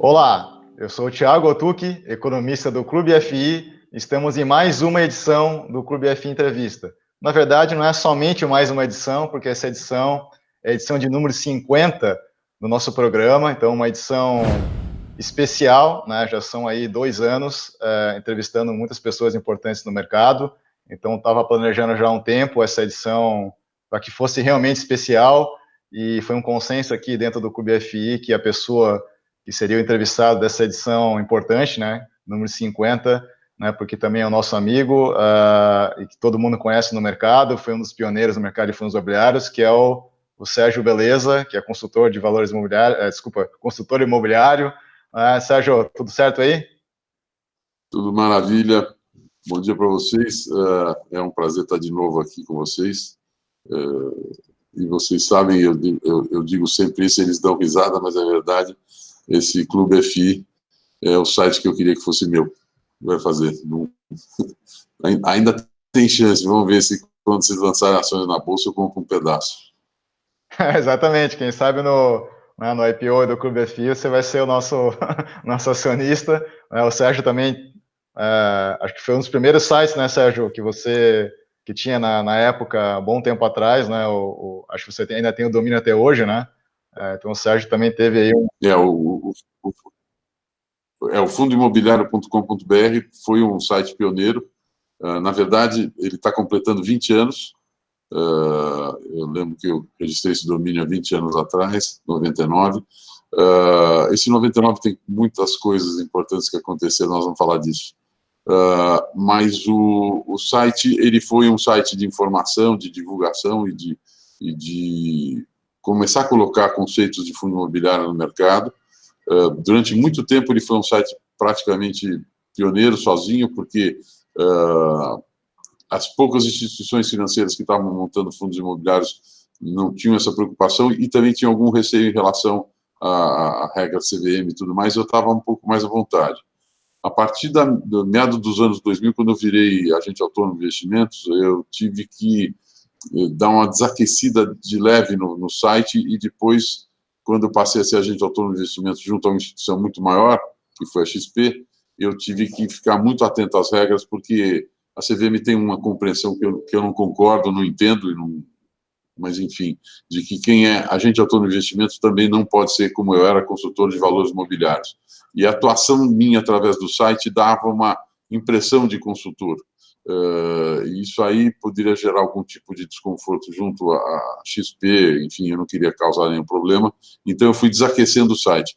Olá, eu sou o Thiago Otuki, economista do Clube FI. Estamos em mais uma edição do Clube FI Entrevista. Na verdade, não é somente mais uma edição, porque essa edição é a edição de número 50 do nosso programa, então uma edição especial, né? Já são aí 2 anos entrevistando muitas pessoas importantes no mercado, então estava planejando já há um tempo essa edição para que fosse realmente especial, e foi um consenso aqui dentro do Clube FI que a pessoa que seria o entrevistado dessa edição importante, né, número 50, né, porque também é o nosso amigo, e que todo mundo conhece no mercado, foi um dos pioneiros no mercado de fundos imobiliários, que é o Sérgio Beleza, que é consultor de valores imobiliários, consultor imobiliário. Sérgio, tudo certo aí? Tudo maravilha. Bom dia para vocês. É um prazer estar de novo aqui com vocês. E vocês sabem, eu digo sempre isso, eles dão risada, mas é verdade. Esse Clube FI é o site que eu queria que fosse meu. Vai fazer. Ainda tem chance. Vamos ver se quando vocês lançarem ações na bolsa eu compro um pedaço. Exatamente. Quem sabe no IPO do Clube FI você vai ser o nosso acionista. O Sérgio também, acho que foi um dos primeiros sites, né, Sérgio, que tinha na época, bom tempo atrás, né? Acho que você ainda tem o domínio até hoje, né? Então o Sérgio também teve aí um... o fundoimobiliario.com.br foi um site pioneiro. Na verdade, ele está completando 20 anos. Eu lembro que eu registrei esse domínio há 20 anos atrás, 99. Esse 99 tem muitas coisas importantes que aconteceram, nós vamos falar disso. Mas o site, ele foi um site de informação, de divulgação e de começar a colocar conceitos de fundo imobiliário no mercado. Durante muito tempo ele foi um site praticamente pioneiro, sozinho, porque as poucas instituições financeiras que estavam montando fundos imobiliários não tinham essa preocupação e também tinham algum receio em relação à regra CVM e tudo mais. Eu estava um pouco mais à vontade. A partir do meado dos anos 2000, quando eu virei agente autônomo de investimentos, eu tive que dar uma desaquecida de leve no site, e depois, quando eu passei a ser agente autônomo de investimentos junto a uma instituição muito maior, que foi a XP, eu tive que ficar muito atento às regras, porque a CVM tem uma compreensão que eu não concordo, não entendo, mas, enfim, de que quem é agente autônomo de investimentos também não pode ser, como eu era, consultor de valores imobiliários. E a atuação minha através do site dava uma impressão de consultor. Isso aí poderia gerar algum tipo de desconforto junto à XP, enfim, eu não queria causar nenhum problema, então eu fui desaquecendo o site,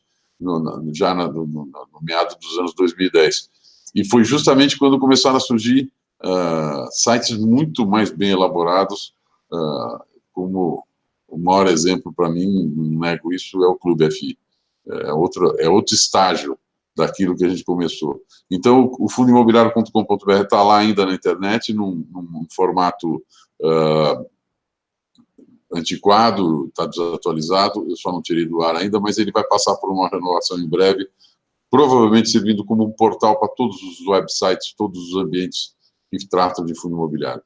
já no meado dos anos 2010. E foi justamente quando começaram a surgir sites muito mais bem elaborados, como o maior exemplo para mim, não nego isso, é o Clube FI. É outro estágio daquilo que a gente começou. Então, o fundoimobiliario.com.br está lá ainda na internet, num formato antiquado, está desatualizado, eu só não tirei do ar ainda, mas ele vai passar por uma renovação em breve, provavelmente servindo como um portal para todos os websites, todos os ambientes que tratam de fundo imobiliário.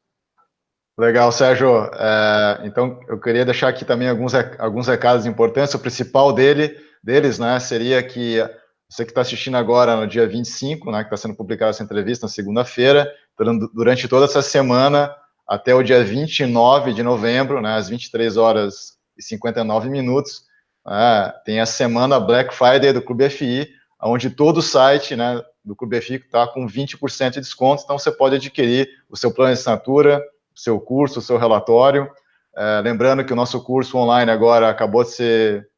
Legal, Sérgio. Então, eu queria deixar aqui também alguns recados importantes. O principal deles, né, seria que você que está assistindo agora no dia 25, né, que está sendo publicada essa entrevista na segunda-feira, durante toda essa semana, até o dia 29 de novembro, né, às 23h59, tem a semana Black Friday do Clube FI, onde todo o site, né, do Clube FI está com 20% de desconto, então você pode adquirir o seu plano de assinatura, o seu curso, o seu relatório. Lembrando que o nosso curso online agora acabou de ser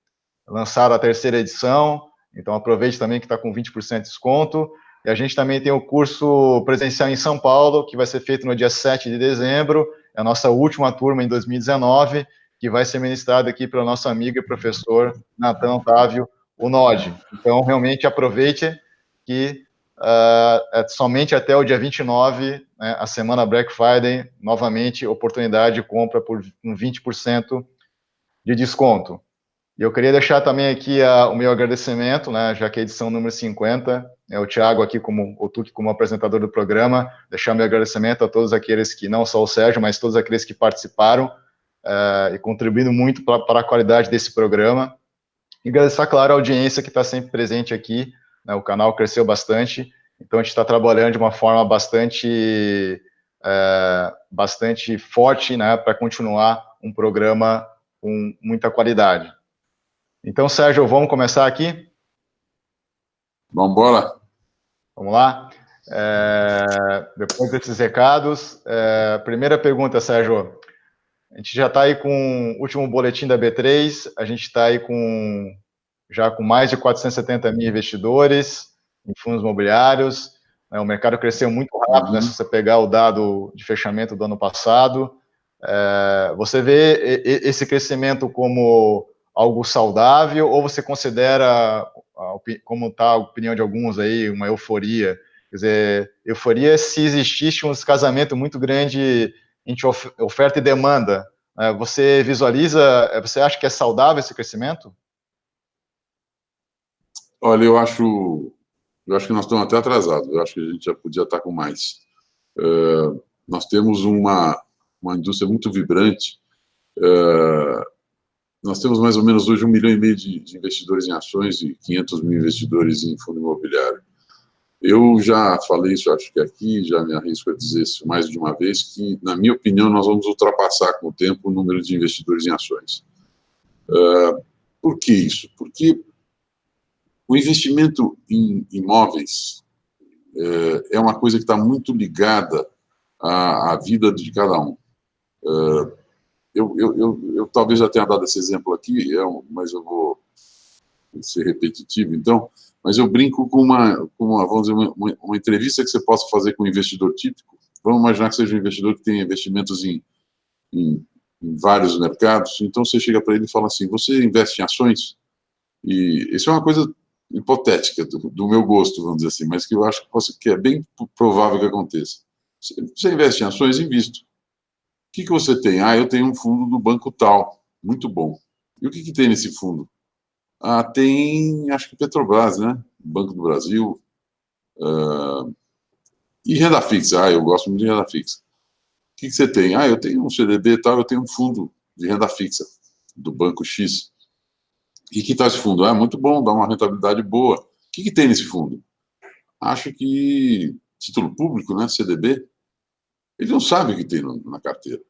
lançado a 3ª edição, então aproveite também que está com 20% de desconto. E a gente também tem o curso presencial em São Paulo, que vai ser feito no dia 7 de dezembro, é a nossa última turma em 2019, que vai ser ministrado aqui pelo nosso amigo e professor Natan Otávio Unodi. Então, realmente aproveite que somente até o dia 29, né, a semana Black Friday, novamente, oportunidade de compra por 20% de desconto. E eu queria deixar também aqui o meu agradecimento, né, já que é a edição número 50, o Thiago aqui o Tuque como apresentador do programa, deixar meu agradecimento a todos aqueles que, não só o Sérgio, mas todos aqueles que participaram e contribuindo muito para a qualidade desse programa. E agradecer, claro, a audiência que está sempre presente aqui, né? O canal cresceu bastante, então a gente está trabalhando de uma forma bastante forte, né, para continuar um programa com muita qualidade. Então, Sérgio, vamos começar aqui? Vamos embora? Vamos lá? Depois desses recados, primeira pergunta, Sérgio. A gente já está aí com o último boletim da B3, a gente está aí já com mais de 470 mil investidores em fundos imobiliários, né? O mercado cresceu muito rápido, né? Se você pegar o dado de fechamento do ano passado, você vê esse crescimento como algo saudável, ou você considera, como está a opinião de alguns aí, uma euforia? Quer dizer, euforia se existisse um descasamento muito grande entre oferta e demanda. Você você acha que é saudável esse crescimento? Olha, eu acho que nós estamos até atrasados, eu acho que a gente já podia estar com mais. Nós temos uma indústria muito vibrante, nós temos mais ou menos hoje 1,5 milhão de investidores em ações e 500 mil investidores em fundo imobiliário. Eu já falei isso, acho que aqui, já me arrisco a dizer isso mais de uma vez, que, na minha opinião, nós vamos ultrapassar com o tempo o número de investidores em ações. Por que isso? Porque o investimento em imóveis é uma coisa que está muito ligada à vida de cada um. Eu talvez já tenha dado esse exemplo aqui, mas eu vou ser repetitivo, então, mas eu brinco com vamos dizer, uma entrevista que você possa fazer com um investidor típico. Vamos imaginar que seja um investidor que tem investimentos em vários mercados, então você chega para ele e fala assim: você investe em ações? E isso é uma coisa hipotética, do meu gosto, vamos dizer assim, mas que eu acho que é bem provável que aconteça. Você investe em ações? Invisto. O que você tem? Eu tenho um fundo do banco tal, muito bom. E o que tem nesse fundo? Tem, acho que Petrobras, né? Banco do Brasil. E renda fixa? Eu gosto muito de renda fixa. O que você tem? Eu tenho um CDB e tal, eu tenho um fundo de renda fixa do banco X. E que tal esse fundo? Muito bom, dá uma rentabilidade boa. O que tem nesse fundo? Acho que título público, né? CDB. Ele não sabe o que tem na carteira.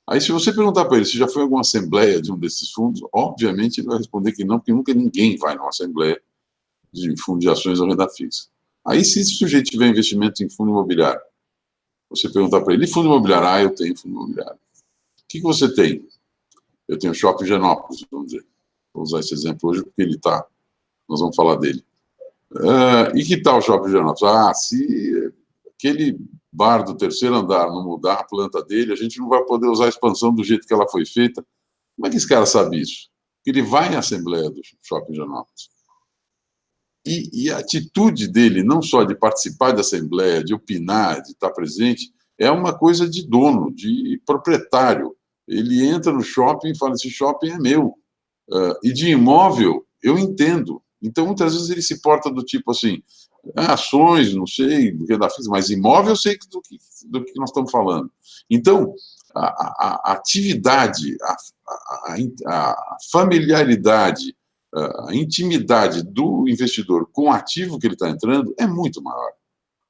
Aí, se você perguntar para ele se já foi alguma assembleia de um desses fundos, obviamente ele vai responder que não, porque nunca ninguém vai numa assembleia de fundo de ações ou renda fixa. Aí, se esse sujeito tiver investimento em fundo imobiliário, você perguntar para ele: e fundo imobiliário? Eu tenho fundo imobiliário. O que você tem? Eu tenho Shopping Higienópolis, vamos dizer. Vou usar esse exemplo hoje porque nós vamos falar dele. E que tal o Shopping Higienópolis? Se aquele bar do terceiro andar não mudar a planta dele, a gente não vai poder usar a expansão do jeito que ela foi feita. Como é que esse cara sabe isso? Porque ele vai em assembleia do Shopping Higienópolis. E a atitude dele, não só de participar da assembleia, de opinar, de estar presente, é uma coisa de dono, de proprietário. Ele entra no shopping e fala: esse shopping é meu. E de imóvel, eu entendo. Então, muitas vezes ele se porta do tipo assim: ações, não sei, do que da fixa, mas imóvel eu sei do que nós estamos falando. Então, a atividade, a familiaridade, a intimidade do investidor com o ativo que ele está entrando é muito maior.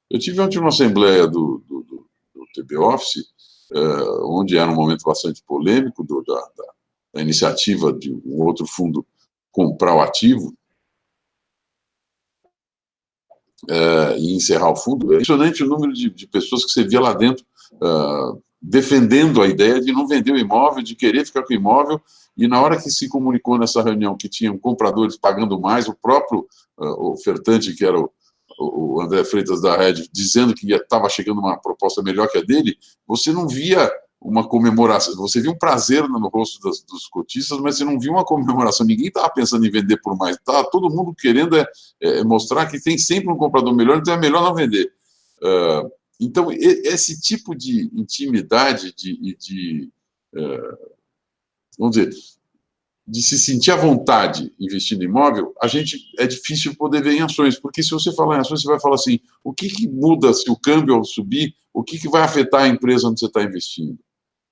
Eu tive ontem uma assembleia do TB Office, onde era um momento bastante polêmico da iniciativa de um outro fundo comprar o ativo e encerrar o fundo. É impressionante o número de pessoas que você via lá dentro defendendo a ideia de não vender o imóvel, de querer ficar com o imóvel, e na hora que se comunicou nessa reunião que tinham compradores pagando mais, o próprio ofertante, que era o André Freitas da Red, dizendo que estava chegando uma proposta melhor que a dele, você não via uma comemoração, você via um prazer no rosto dos cotistas, mas você não via uma comemoração, ninguém estava pensando em vender por mais, estava todo mundo querendo mostrar que tem sempre um comprador melhor, então é melhor não vender. Então, esse tipo de intimidade, vamos dizer, de se sentir à vontade investindo em imóvel, é difícil poder ver em ações, porque se você falar em ações, você vai falar assim: o que muda se o câmbio subir, o que vai afetar a empresa onde você está investindo?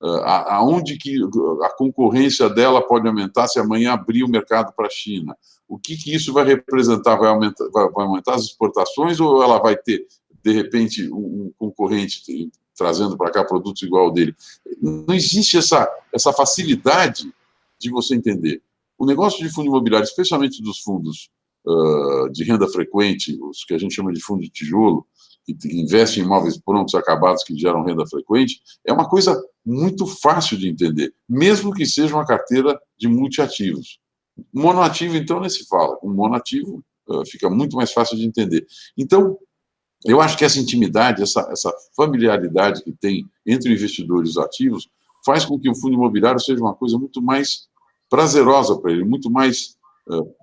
Aonde que a concorrência dela pode aumentar se amanhã abrir o mercado para a China? O que isso vai representar? Vai aumentar as exportações ou ela vai ter, de repente, um concorrente trazendo para cá produtos igual ao dele? Não existe essa facilidade de você entender. O negócio de fundo imobiliário, especialmente dos fundos de renda frequente, os que a gente chama de fundo de tijolo, que investem em imóveis prontos, acabados, que geram renda frequente, é uma coisa muito fácil de entender, mesmo que seja uma carteira de multiativos. Monoativo, então, nem se fala. Com monoativo, fica muito mais fácil de entender. Então, eu acho que essa intimidade, essa familiaridade que tem entre o investidor e os ativos, faz com que o fundo imobiliário seja uma coisa muito mais prazerosa para ele, muito mais...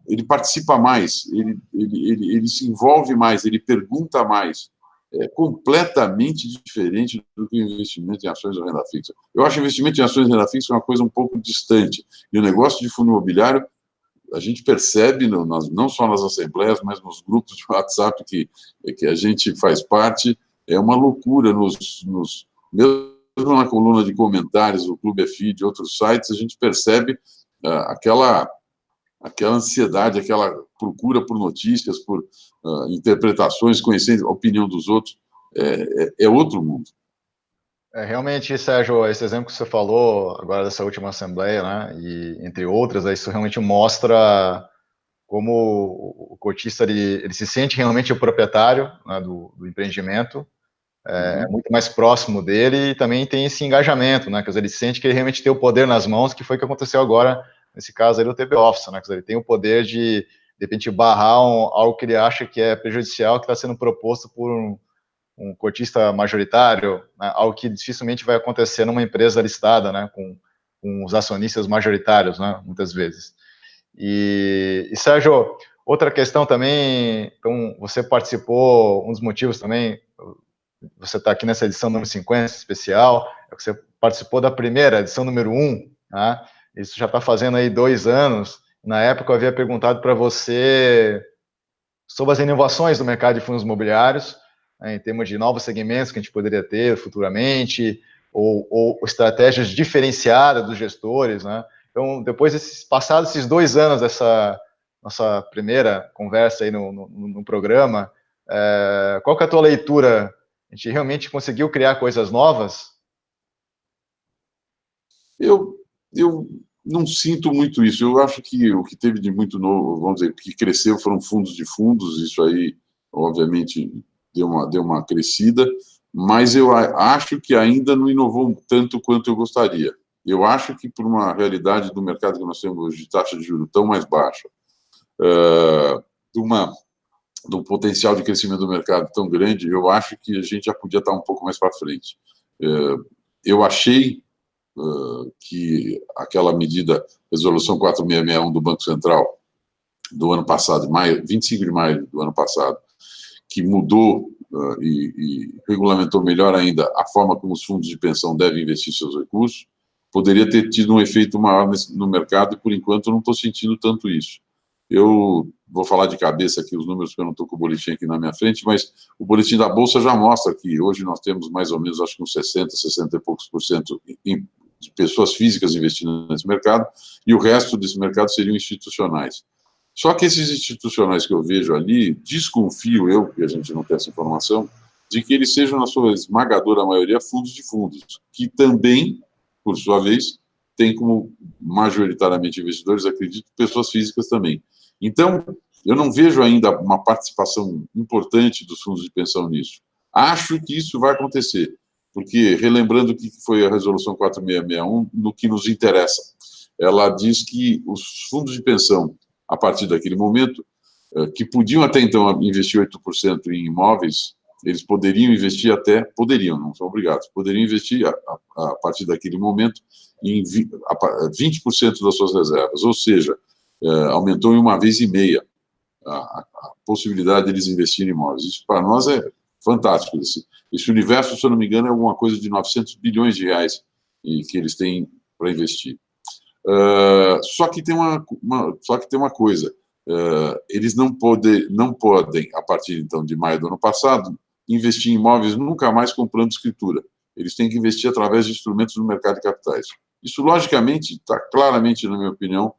ele participa mais, ele se envolve mais, ele pergunta mais. É completamente diferente do que o investimento em ações ou renda fixa. Eu acho que o investimento em ações e renda fixa uma coisa um pouco distante. E o negócio de fundo imobiliário, a gente percebe, não só nas assembleias, mas nos grupos de WhatsApp que a gente faz parte, é uma loucura. Mesmo na coluna de comentários do Clube FI, de outros sites, a gente percebe aquela ansiedade, aquela procura por notícias, por interpretações, conhecendo a opinião dos outros, é outro mundo. Realmente, Sérgio, esse exemplo que você falou agora dessa última assembleia, né, e entre outras, isso realmente mostra como o cotista ele se sente realmente o proprietário, né, do empreendimento, é muito mais próximo dele e também tem esse engajamento, né, quer dizer, ele sente que ele realmente tem o poder nas mãos, que foi o que aconteceu agora, nesse caso aí do TB Office, né, quer dizer, ele tem o poder de repente, barrar algo que ele acha que é prejudicial, que está sendo proposto por um cotista majoritário, né, algo que dificilmente vai acontecer numa empresa listada, né, com os acionistas majoritários, né, muitas vezes. E Sérgio, outra questão também, então, você participou, um dos motivos também, você está aqui nessa edição número 50, especial, é que você participou da primeira, edição número 1, né, isso já está fazendo aí 2 anos. Na época eu havia perguntado para você sobre as inovações do mercado de fundos imobiliários, né, em termos de novos segmentos que a gente poderia ter futuramente, ou estratégias diferenciadas dos gestores, né? Então, depois passados esses 2 anos dessa nossa primeira conversa aí no programa, qual que é a tua leitura? A gente realmente conseguiu criar coisas novas? Eu não sinto muito isso. Eu acho que o que teve de muito novo, vamos dizer, que cresceu foram fundos de fundos, isso aí, obviamente, deu uma crescida, mas eu acho que ainda não inovou tanto quanto eu gostaria. Eu acho que por uma realidade do mercado que nós temos hoje, de taxa de juros tão mais baixa, de um potencial de crescimento do mercado tão grande, eu acho que a gente já podia estar um pouco mais para frente. Eu achei que aquela medida, resolução 4661 do Banco Central, do ano passado, 25 de maio do ano passado, que mudou e regulamentou melhor ainda a forma como os fundos de pensão devem investir seus recursos, poderia ter tido um efeito maior no mercado e, por enquanto, eu não estou sentindo tanto isso. Eu vou falar de cabeça aqui os números, porque eu não estou com o boletim aqui na minha frente, mas o boletim da Bolsa já mostra que hoje nós temos mais ou menos, acho que uns 60 e poucos por cento de pessoas físicas investindo nesse mercado, e o resto desse mercado seriam institucionais. Só que esses institucionais que eu vejo ali, desconfio eu, porque a gente não tem essa informação, de que eles sejam, na sua esmagadora maioria, fundos de fundos, que também, por sua vez, tem como majoritariamente investidores, acredito, pessoas físicas também. Então, eu não vejo ainda uma participação importante dos fundos de pensão nisso. Acho que isso vai acontecer, porque, relembrando o que foi a resolução 4661, no que nos interessa, ela diz que os fundos de pensão, a partir daquele momento, que podiam até então investir 8% em imóveis, eles poderiam investir poderiam, não são obrigados, poderiam investir a partir daquele momento em 20% das suas reservas, ou seja, aumentou em 1,5 vezes a possibilidade de eles investirem em imóveis. Isso para nós é fantástico. Esse universo, se eu não me engano, é alguma coisa de 900 bilhões de reais que eles têm para investir. Só que tem uma coisa, eles não podem, a partir então de maio do ano passado, investir em imóveis nunca mais com plano de escritura. eles têm que investir através de instrumentos do mercado de capitais. Isso, logicamente, está claramente, na minha opinião,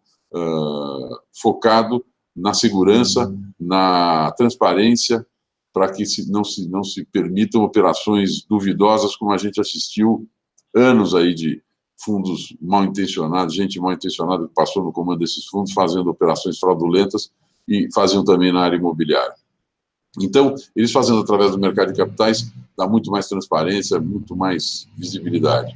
focado na segurança, na transparência, para que não se permitam operações duvidosas, como a gente assistiu anos aí de fundos mal intencionados, gente mal intencionada que passou no comando desses fundos, fazendo operações fraudulentas e faziam também na área imobiliária. Então, eles fazendo através do mercado de capitais, dá muito mais transparência, muito mais visibilidade.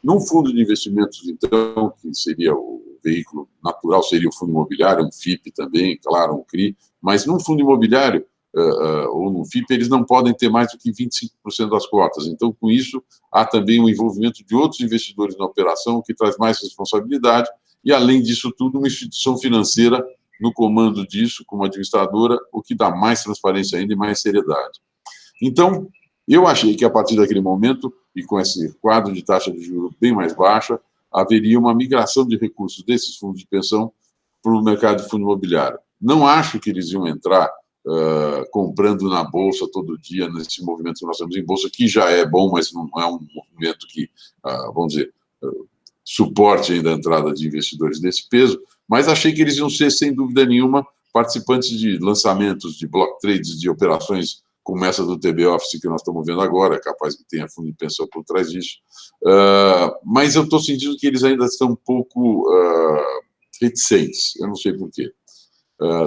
Num fundo de investimentos, então, que seria o veículo natural, seria o fundo imobiliário, um FIP também, claro, um CRI, mas num fundo imobiliário ou num FIP, eles não podem ter mais do que 25% das cotas. Então, com isso, há também o envolvimento de outros investidores na operação, o que traz mais responsabilidade, e, além disso tudo, uma instituição financeira no comando disso, como administradora, o que dá mais transparência ainda e mais seriedade. Então, eu achei que, a partir daquele momento, e com esse quadro de taxa de juros bem mais baixa, haveria uma migração de recursos desses fundos de pensão para o mercado de fundo imobiliário. Não acho que eles iam entrar comprando na Bolsa todo dia, nesse movimento que nós temos em Bolsa, que já é bom, mas não é um movimento que, vamos dizer, suporte ainda a entrada de investidores desse peso, mas achei que eles iam ser, sem dúvida nenhuma, participantes de lançamentos, de block trades, de operações como essa do TB Office que nós estamos vendo agora, é capaz que tenha fundo de pensão por trás disso, mas eu estou sentindo que eles ainda estão um pouco reticentes, eu não sei por quê.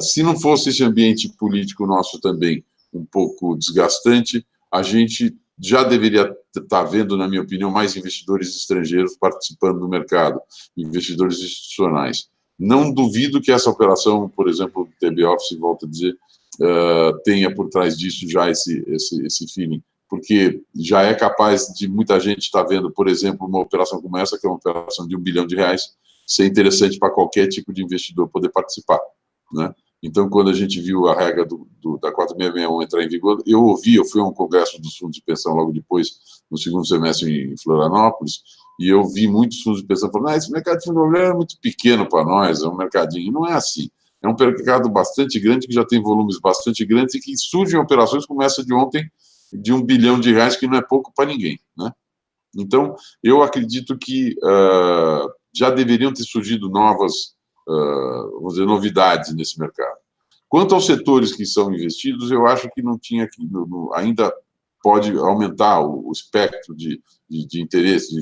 Se não fosse esse ambiente político nosso também um pouco desgastante, a gente já deveria estar vendo, na minha opinião, mais investidores estrangeiros participando do mercado, investidores institucionais. Não duvido que essa operação, por exemplo, do TB Office, volto a dizer, tenha por trás disso já esse feeling, porque já é capaz de muita gente estar vendo, por exemplo, uma operação como essa, que é uma operação de R$1 bilhão, ser interessante para qualquer tipo de investidor poder participar, né? Então, quando a gente viu a regra da 4661 entrar em vigor, eu fui a um congresso dos fundos de pensão logo depois, no segundo semestre em Florianópolis, e eu vi muitos fundos de pensão falando, esse mercado de fundo imobiliário é muito pequeno para nós, é um mercadinho. Não é assim. É um mercado bastante grande, que já tem volumes bastante grandes e que surgem operações como essa de ontem, de R$1 bilhão, que não é pouco para ninguém, né? Então, eu acredito que já deveriam ter surgido novas, vamos dizer, novidades nesse mercado. Quanto aos setores que são investidos, eu acho que não tinha que, ainda pode aumentar o espectro de interesse,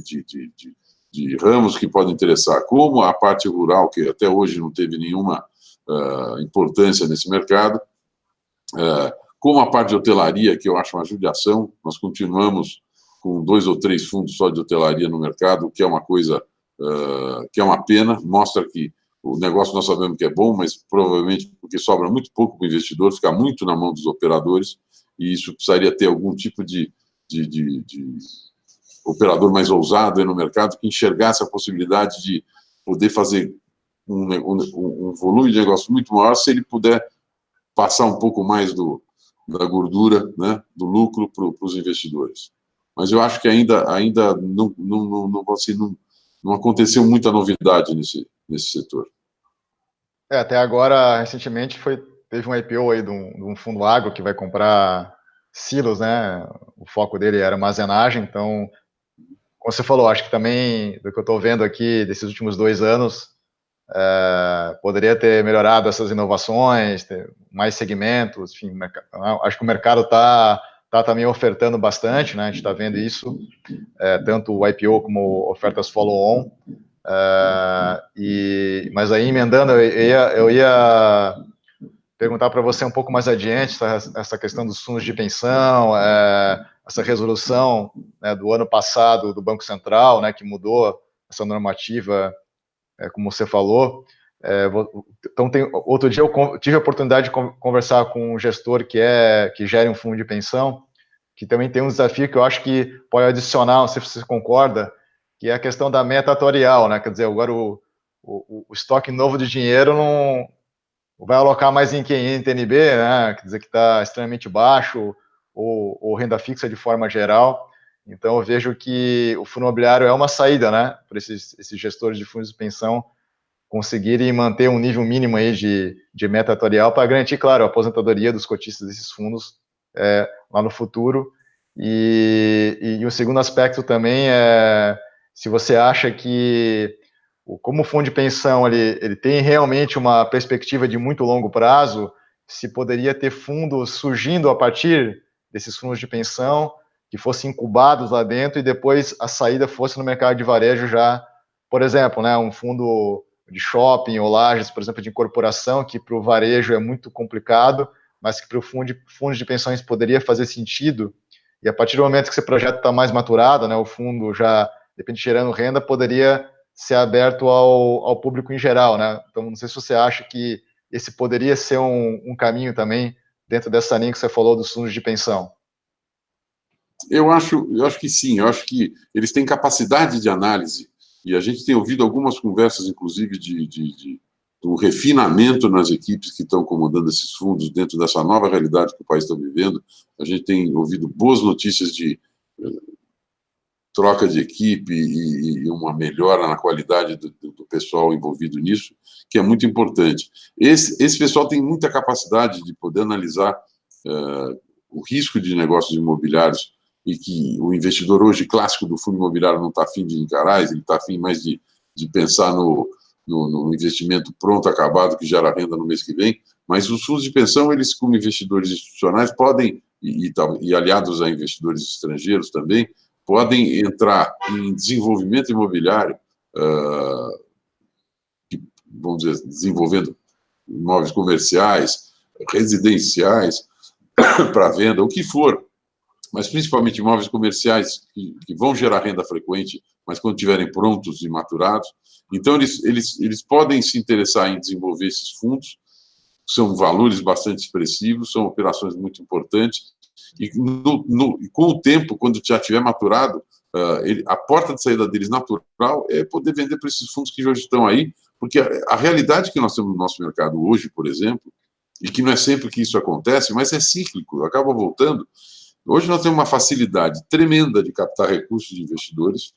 de ramos que podem interessar, como a parte rural, que até hoje não teve nenhuma importância nesse mercado, como a parte de hotelaria, que eu acho uma judiação. Nós continuamos com 2 ou 3 fundos só de hotelaria no mercado, que é uma coisa, que é uma pena, mostra que o negócio nós sabemos que é bom, mas provavelmente porque sobra muito pouco para o investidor, fica muito na mão dos operadores, e isso precisaria ter algum tipo de operador mais ousado aí no mercado, que enxergasse a possibilidade de poder fazer um volume de negócio muito maior se ele puder passar um pouco mais da gordura, né, do lucro para os investidores. Mas eu acho que ainda não aconteceu muita novidade nesse setor. Até agora, recentemente, teve um IPO aí de um fundo agro que vai comprar silos, né? O foco dele era armazenagem, então, como você falou, acho que também, do que eu estou vendo aqui, desses últimos 2 anos, poderia ter melhorado essas inovações, ter mais segmentos, enfim, acho que o mercado está também ofertando bastante, né? A gente está vendo isso, tanto o IPO como ofertas follow-on. Mas aí, emendando, eu ia perguntar para você um pouco mais adiante essa questão dos fundos de pensão, essa resolução, né, do ano passado do Banco Central, né, que mudou essa normativa, como você falou. Então, outro dia eu tive a oportunidade de conversar com um gestor que gera um fundo de pensão, que também tem um desafio que eu acho que pode adicionar, não sei se você concorda, que é a questão da meta atuarial, né? Quer dizer, agora o estoque novo de dinheiro não vai alocar mais em quem? Em TNB, né? Quer dizer, que está extremamente baixo, ou renda fixa de forma geral. Então, eu vejo que o fundo imobiliário é uma saída, né? Para esses gestores de fundos de pensão conseguirem manter um nível mínimo aí de meta atuarial para garantir, claro, a aposentadoria dos cotistas desses fundos lá no futuro. E o segundo aspecto também é se você acha que, como o fundo de pensão ele tem realmente uma perspectiva de muito longo prazo, se poderia ter fundos surgindo a partir desses fundos de pensão, que fossem incubados lá dentro e depois a saída fosse no mercado de varejo já, por exemplo, né, um fundo de shopping ou lajes, por exemplo, de incorporação, que para o varejo é muito complicado, mas que para o fundo de pensões poderia fazer sentido, e a partir do momento que esse projeto está mais maturado, né, o fundo já, de repente, gerando renda, poderia ser aberto ao público em geral, né? Então, não sei se você acha que esse poderia ser um caminho também dentro dessa linha que você falou dos fundos de pensão. Eu acho que sim, eu acho que eles têm capacidade de análise, e a gente tem ouvido algumas conversas, inclusive, do refinamento nas equipes que estão comandando esses fundos dentro dessa nova realidade que o país está vivendo. A gente tem ouvido boas notícias de troca de equipe e uma melhora na qualidade do pessoal envolvido nisso, que é muito importante. Esse pessoal tem muita capacidade de poder analisar o risco de negócios imobiliários, e que o investidor hoje clássico do fundo imobiliário não está afim de encarar, ele está afim mais de pensar no investimento pronto, acabado, que gera renda no mês que vem, mas os fundos de pensão, eles como investidores institucionais podem, e aliados a investidores estrangeiros também, podem entrar em desenvolvimento imobiliário, vamos dizer, desenvolvendo imóveis comerciais, residenciais, para venda, o que for, mas principalmente imóveis comerciais que vão gerar renda frequente, mas quando estiverem prontos e maturados. Então, eles podem se interessar em desenvolver esses fundos, são valores bastante expressivos, são operações muito importantes, e com o tempo, quando já estiver maturado, a porta de saída deles natural é poder vender para esses fundos que hoje estão aí, porque a realidade que nós temos no nosso mercado hoje, por exemplo, e que não é sempre que isso acontece, mas é cíclico, acaba voltando. Hoje nós temos uma facilidade tremenda de captar recursos de investidores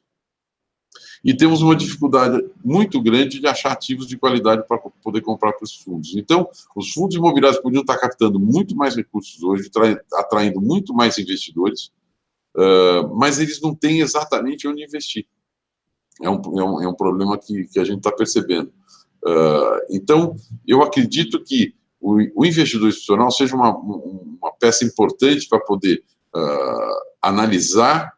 e temos uma dificuldade muito grande de achar ativos de qualidade para poder comprar para os fundos. Então, os fundos imobiliários podiam estar captando muito mais recursos hoje, atraindo muito mais investidores, mas eles não têm exatamente onde investir. É um problema que a gente está percebendo. Então, eu acredito que o investidor institucional seja uma peça importante para poder analisar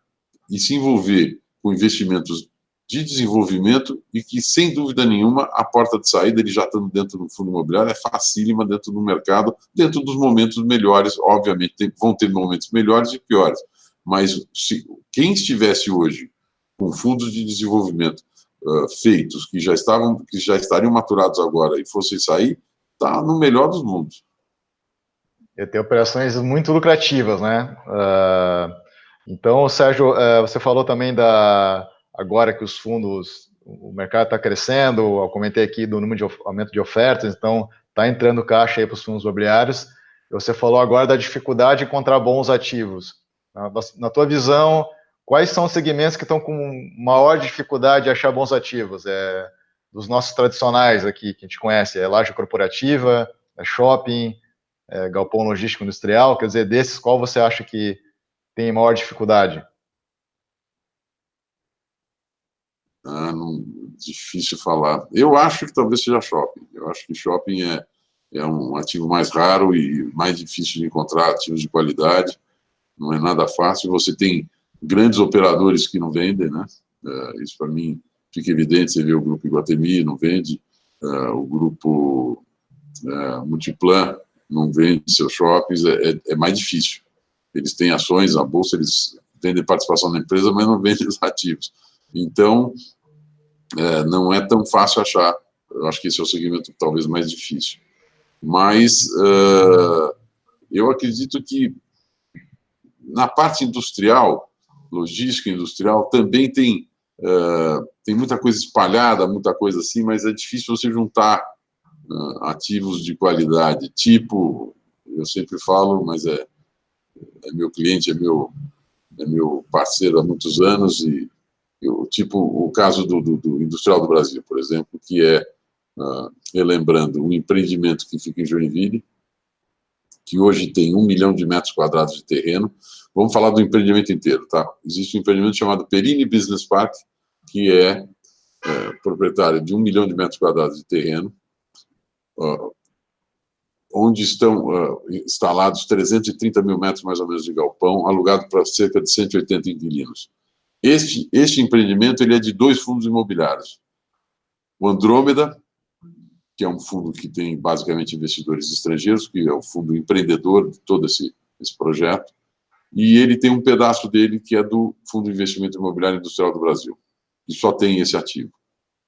e se envolver com investimentos de desenvolvimento e que, sem dúvida nenhuma, a porta de saída, ele já estando dentro do fundo imobiliário, é facílima dentro do mercado, dentro dos momentos melhores. Obviamente, vão ter momentos melhores e piores, mas quem estivesse hoje com fundos de desenvolvimento feitos, que já estariam maturados agora e fossem sair, está no melhor dos mundos. Eu tenho operações muito lucrativas, né? Então, Sérgio, você falou também agora que os fundos, o mercado está crescendo, eu comentei aqui do número de aumento de ofertas, então está entrando caixa aí para os fundos imobiliários. Você falou agora da dificuldade de encontrar bons ativos. Na tua visão, quais são os segmentos que estão com maior dificuldade de achar bons ativos? Dos nossos tradicionais aqui, que a gente conhece, laje corporativa, shopping, galpão logístico industrial, quer dizer, desses, qual você acha que tem maior dificuldade? Difícil falar. Eu acho que talvez seja shopping. Eu acho que shopping é um ativo mais raro e mais difícil de encontrar ativos de qualidade. Não é nada fácil. Você tem grandes operadores que não vendem, né? Isso, para mim, fica evidente. Você vê o Grupo Iguatemi, não vende. O Grupo Multiplan não vende seus shoppings. É mais difícil. Eles têm ações na bolsa, eles vendem participação na empresa, mas não vendem os ativos. Então, não é tão fácil achar. Eu acho que esse é o segmento talvez mais difícil. Mas eu acredito que na parte industrial, logística industrial, também tem muita coisa espalhada, muita coisa assim, mas é difícil você juntar ativos de qualidade. Tipo, eu sempre falo, mas é meu cliente, é meu parceiro há muitos anos, e tipo o caso do Industrial do Brasil, por exemplo, que é, relembrando, um empreendimento que fica em Joinville, que hoje tem 1 milhão de metros quadrados de terreno, Vamos falar do empreendimento inteiro, tá? Existe um empreendimento chamado Perini Business Park, que é proprietário de 1 milhão de metros quadrados de terreno, onde estão instalados 330 mil metros, mais ou menos, de galpão, alugado para cerca de 180 inquilinos. Este empreendimento ele é de 2 fundos imobiliários. O Andrômeda, que é um fundo que tem basicamente investidores estrangeiros, que é o fundo empreendedor de todo esse projeto, e ele tem um pedaço dele que é do Fundo de Investimento Imobiliário Industrial do Brasil, que só tem esse ativo.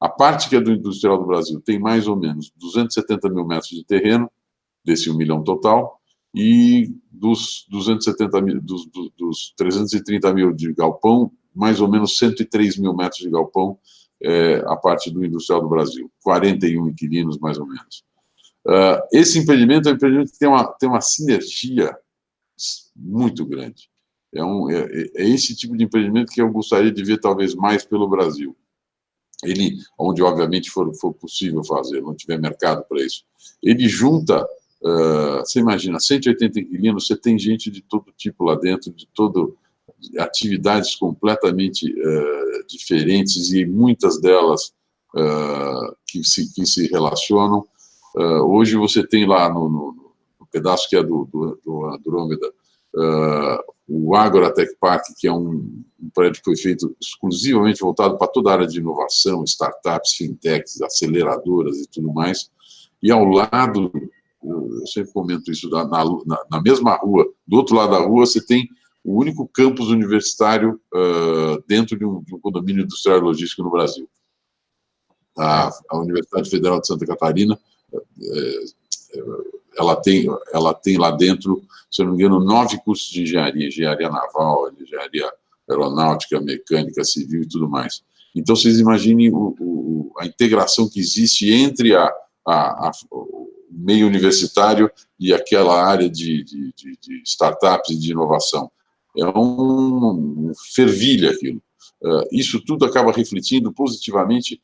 A parte que é do Industrial do Brasil tem mais ou menos 270 mil metros de terreno, desse 1 milhão total, e dos 330 mil de galpão, mais ou menos 103 mil metros de galpão, a parte do Industrial do Brasil, 41 inquilinos, mais ou menos. Esse empreendimento é um empreendimento que tem uma sinergia muito grande. É esse tipo de empreendimento que eu gostaria de ver, talvez, mais pelo Brasil. Ele, onde, obviamente, for possível fazer, não tiver mercado para isso. Ele junta, você imagina, 180 inquilinos, você tem gente de todo tipo lá dentro, de atividades completamente diferentes, e muitas delas que se relacionam. Hoje você tem lá no pedaço que é do Andrômeda, o Agrotech Park, que é um prédio que foi feito exclusivamente voltado para toda a área de inovação, startups, fintechs, aceleradoras e tudo mais. E ao lado, eu sempre comento isso, na mesma rua, do outro lado da rua, você tem o único campus universitário dentro de um condomínio industrial e logístico no Brasil. A Universidade Federal de Santa Catarina, ela tem lá dentro, se eu não me engano, 9 cursos de engenharia naval, engenharia aeronáutica, mecânica, civil e tudo mais. Então, vocês imaginem a integração que existe entre o meio universitário e aquela área de startups e de inovação. É um fervilha aquilo. Isso tudo acaba refletindo positivamente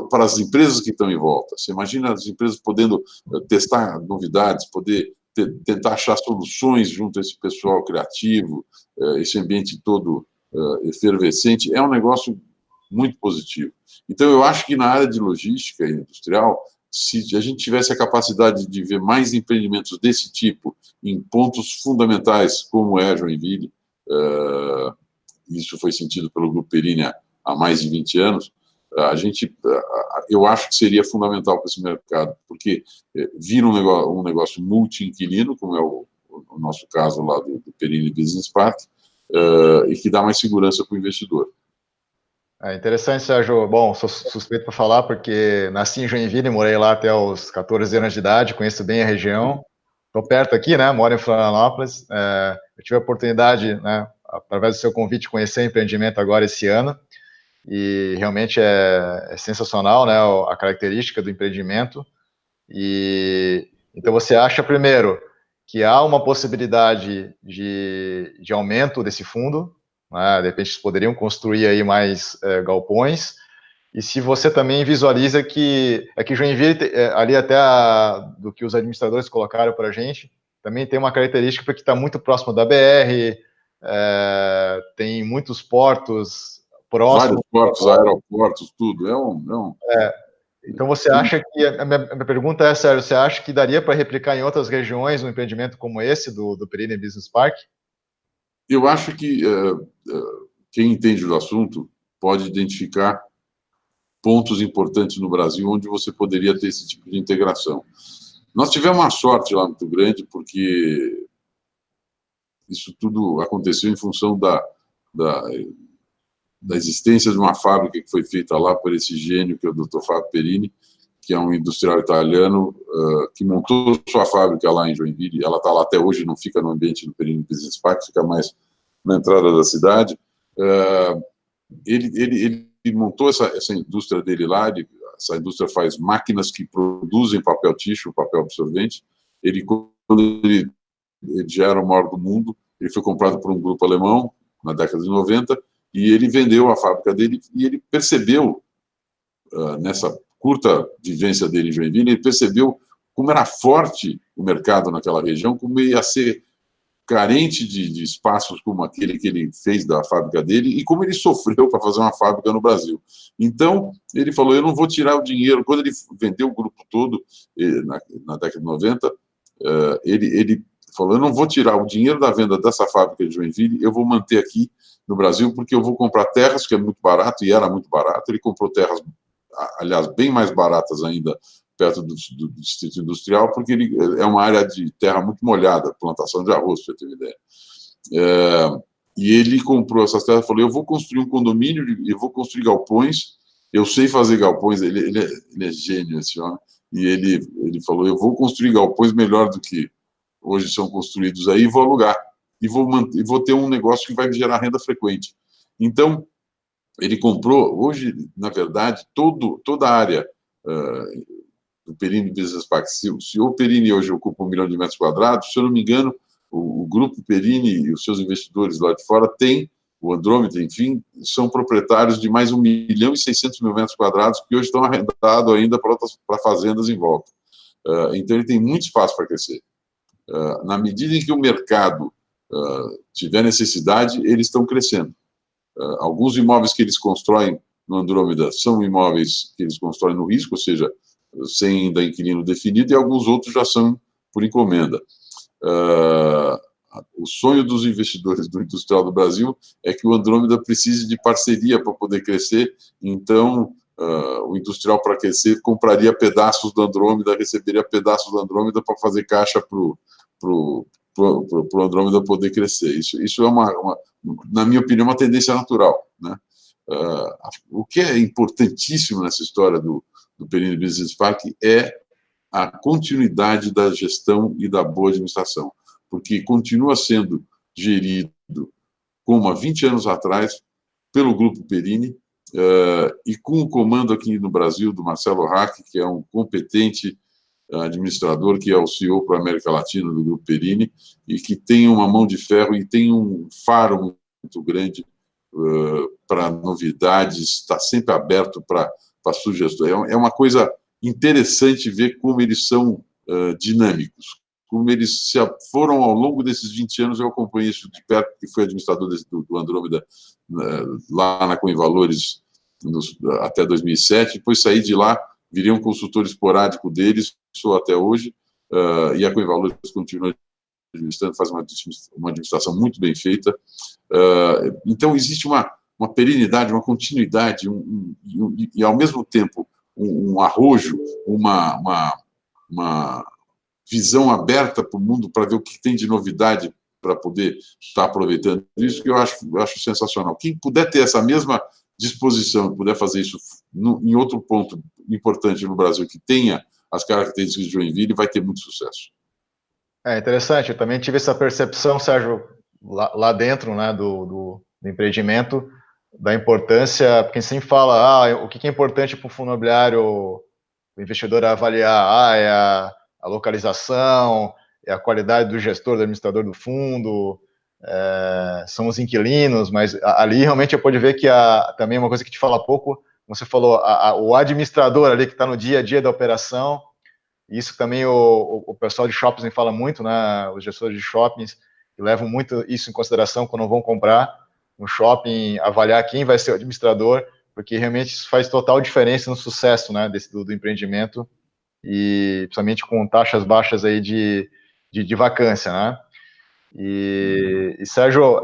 para as empresas que estão em volta. Você imagina as empresas podendo testar novidades, poder tentar achar soluções junto a esse pessoal criativo, esse ambiente todo efervescente, é um negócio muito positivo. Então, eu acho que na área de logística e industrial, se a gente tivesse a capacidade de ver mais empreendimentos desse tipo em pontos fundamentais, como é Joinville, isso foi sentido pelo Grupo Perini há mais de 20 anos, eu acho que seria fundamental para esse mercado, porque vira um negócio multi-inquilino, como é o nosso caso lá do Perini Business Park, e que dá mais segurança para o investidor. É interessante, Sérgio. Bom, sou suspeito para falar, porque nasci em Joinville, morei lá até os 14 anos de idade, conheço bem a região. Estou perto aqui, né? Moro em Florianópolis. Eu tive a oportunidade, né, através do seu convite, conhecer o empreendimento agora esse ano. E realmente é sensacional, né, a característica do empreendimento. E então você acha, primeiro, que há uma possibilidade de aumento desse fundo, né? De repente eles poderiam construir aí mais galpões, e se você também visualiza que Joinville, ali até do que os administradores colocaram para a gente, também tem uma característica porque está muito próximo da BR, tem muitos portos próximos. Vários portos, aeroportos, tudo. Então você acha que, a minha pergunta é, Sérgio, você acha que daria para replicar em outras regiões um empreendimento como esse do Perini Business Park? Eu acho que quem entende do assunto pode identificar pontos importantes no Brasil onde você poderia ter esse tipo de integração. Nós tivemos uma sorte lá muito grande, porque isso tudo aconteceu em função da existência de uma fábrica que foi feita lá por esse gênio, que é o Dr. Fábio Perini, que é um industrial italiano, que montou sua fábrica lá em Joinville. Ela está lá até hoje, não fica no ambiente do Perini Business Park, fica mais na entrada da cidade. Ele montou essa indústria dele lá. Essa indústria faz máquinas que produzem papel tixo, papel absorvente. Quando ele já era o maior do mundo, ele foi comprado por um grupo alemão na década de 90, e ele vendeu a fábrica dele, e ele percebeu, nessa curta vivência dele em Joinville, ele percebeu como era forte o mercado naquela região, como ia ser carente de espaços como aquele que ele fez da fábrica dele e como ele sofreu para fazer uma fábrica no Brasil. Então, ele falou, eu não vou tirar o dinheiro. Quando ele vendeu o grupo todo, na década de 90, ele falou, eu não vou tirar o dinheiro da venda dessa fábrica de Joinville, eu vou manter aqui no Brasil, porque eu vou comprar terras, que é muito barato, e era muito barato. Ele comprou terras, aliás, bem mais baratas ainda, perto do distrito industrial, porque ele é uma área de terra muito molhada, plantação de arroz, para você ter uma ideia. E ele comprou essas terras e falou, eu vou construir um condomínio, eu vou construir galpões, eu sei fazer galpões, ele é gênio, esse homem, e ele falou, eu vou construir galpões melhor do que hoje são construídos aí, e vou alugar, e vou ter um negócio que vai me gerar renda frequente. Então, ele comprou, hoje, na verdade, toda a área do Perini Business Park. Se o Perini hoje ocupa 1 milhão de metros quadrados, se eu não me engano, o grupo Perini e os seus investidores lá de fora têm, o Andrômeda, enfim, são proprietários de mais 1.600.000 metros quadrados que hoje estão arrendados ainda para fazendas em volta. Então, ele tem muito espaço para crescer. Na medida em que o mercado tiver necessidade, eles estão crescendo. Alguns imóveis que eles constroem no Andrômeda são imóveis que eles constroem no risco, ou seja, sem ainda inquilino definido, e alguns outros já são por encomenda. O sonho dos investidores do industrial do Brasil é que o Andrômeda precise de parceria para poder crescer, então o industrial, para crescer, compraria pedaços do Andrômeda, receberia pedaços do Andrômeda para fazer caixa para o Andrômeda poder crescer. Isso é, na minha opinião, uma tendência natural, né? O que é importantíssimo nessa história do Perini Business Park é a continuidade da gestão e da boa administração, porque continua sendo gerido como há 20 anos atrás pelo Grupo Perini, e com o comando aqui no Brasil do Marcelo Hack, que é um competente administrador, que é o CEO para a América Latina do Grupo Perini, e que tem uma mão de ferro e tem um faro muito grande para novidades, está sempre aberto para sugestões. É uma coisa interessante ver como eles são dinâmicos, como eles foram ao longo desses 20 anos. Eu acompanhei isso de perto, porque fui administrador do Andrômeda lá na Coinvalores até 2007, depois saí de lá, virei um consultor esporádico deles, sou até hoje, e a Coinvalores continua administrando, faz uma administração muito bem feita. Então, existe uma perenidade, uma continuidade, e ao mesmo tempo um arrojo, uma visão aberta para o mundo, para ver o que tem de novidade, para poder estar aproveitando isso, que eu acho sensacional. Quem puder ter essa mesma disposição, puder fazer isso em outro ponto importante no Brasil, que tenha as características de Joinville, vai ter muito sucesso. É interessante, eu também tive essa percepção, Sérgio, lá dentro, né, do empreendimento, da importância, porque sempre fala, o que é importante para o fundo imobiliário, o investidor avaliar, é a localização, é a qualidade do gestor, do administrador do fundo, são os inquilinos, mas ali realmente eu pude ver que também uma coisa que te fala pouco, você falou, o administrador ali que está no dia a dia da operação. Isso também o pessoal de shoppings fala muito, né? Os gestores de shoppings levam muito isso em consideração quando vão comprar um shopping, avaliar quem vai ser o administrador, porque realmente isso faz total diferença no sucesso, né, do empreendimento, e principalmente com taxas baixas aí de vacância, né? E Sérgio,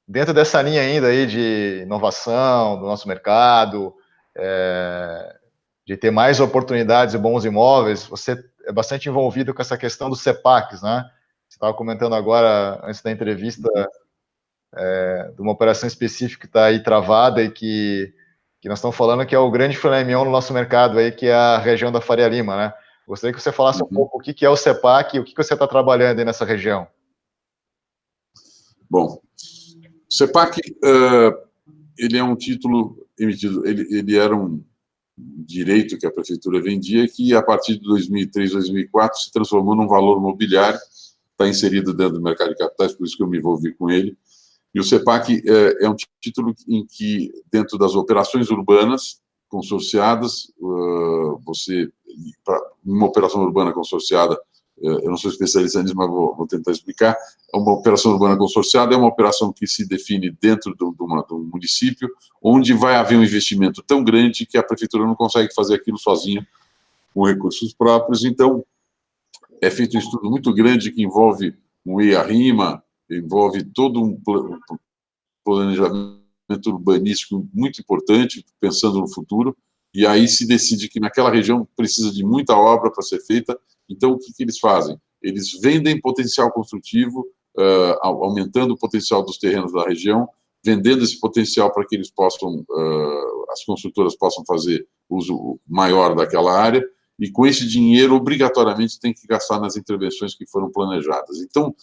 dentro dessa linha ainda aí de inovação do nosso mercado, de ter mais oportunidades e bons imóveis, você é bastante envolvido com essa questão dos CEPACs, né? Você estava comentando agora, antes da entrevista, de uma operação específica que está aí travada e que nós estamos falando que é o grande filé mignon no nosso mercado, aí, que é a região da Faria Lima, né? Gostaria que você falasse um pouco o que é o CEPAC e o que você está trabalhando aí nessa região. Bom, o CEPAC, ele é um título emitido, ele era um direito que a prefeitura vendia, que a partir de 2003, 2004 se transformou num valor mobiliário, está inserido dentro do mercado de capitais, por isso que eu me envolvi com ele. E o CEPAC é um título em que, dentro das operações urbanas consorciadas, uma operação urbana consorciada, eu não sou especialista nisso, mas vou tentar explicar. É uma operação urbana consorciada, é uma operação que se define dentro do município, onde vai haver um investimento tão grande que a prefeitura não consegue fazer aquilo sozinha, com recursos próprios. Então, é feito um estudo muito grande que envolve um EIA-RIMA, envolve todo um planejamento urbanístico muito importante, pensando no futuro, e aí se decide que naquela região precisa de muita obra para ser feita. Então, o que eles fazem? Eles vendem potencial construtivo, aumentando o potencial dos terrenos da região, vendendo esse potencial para que eles possam, as construtoras possam fazer uso maior daquela área, e com esse dinheiro, obrigatoriamente, tem que gastar nas intervenções que foram planejadas. Então,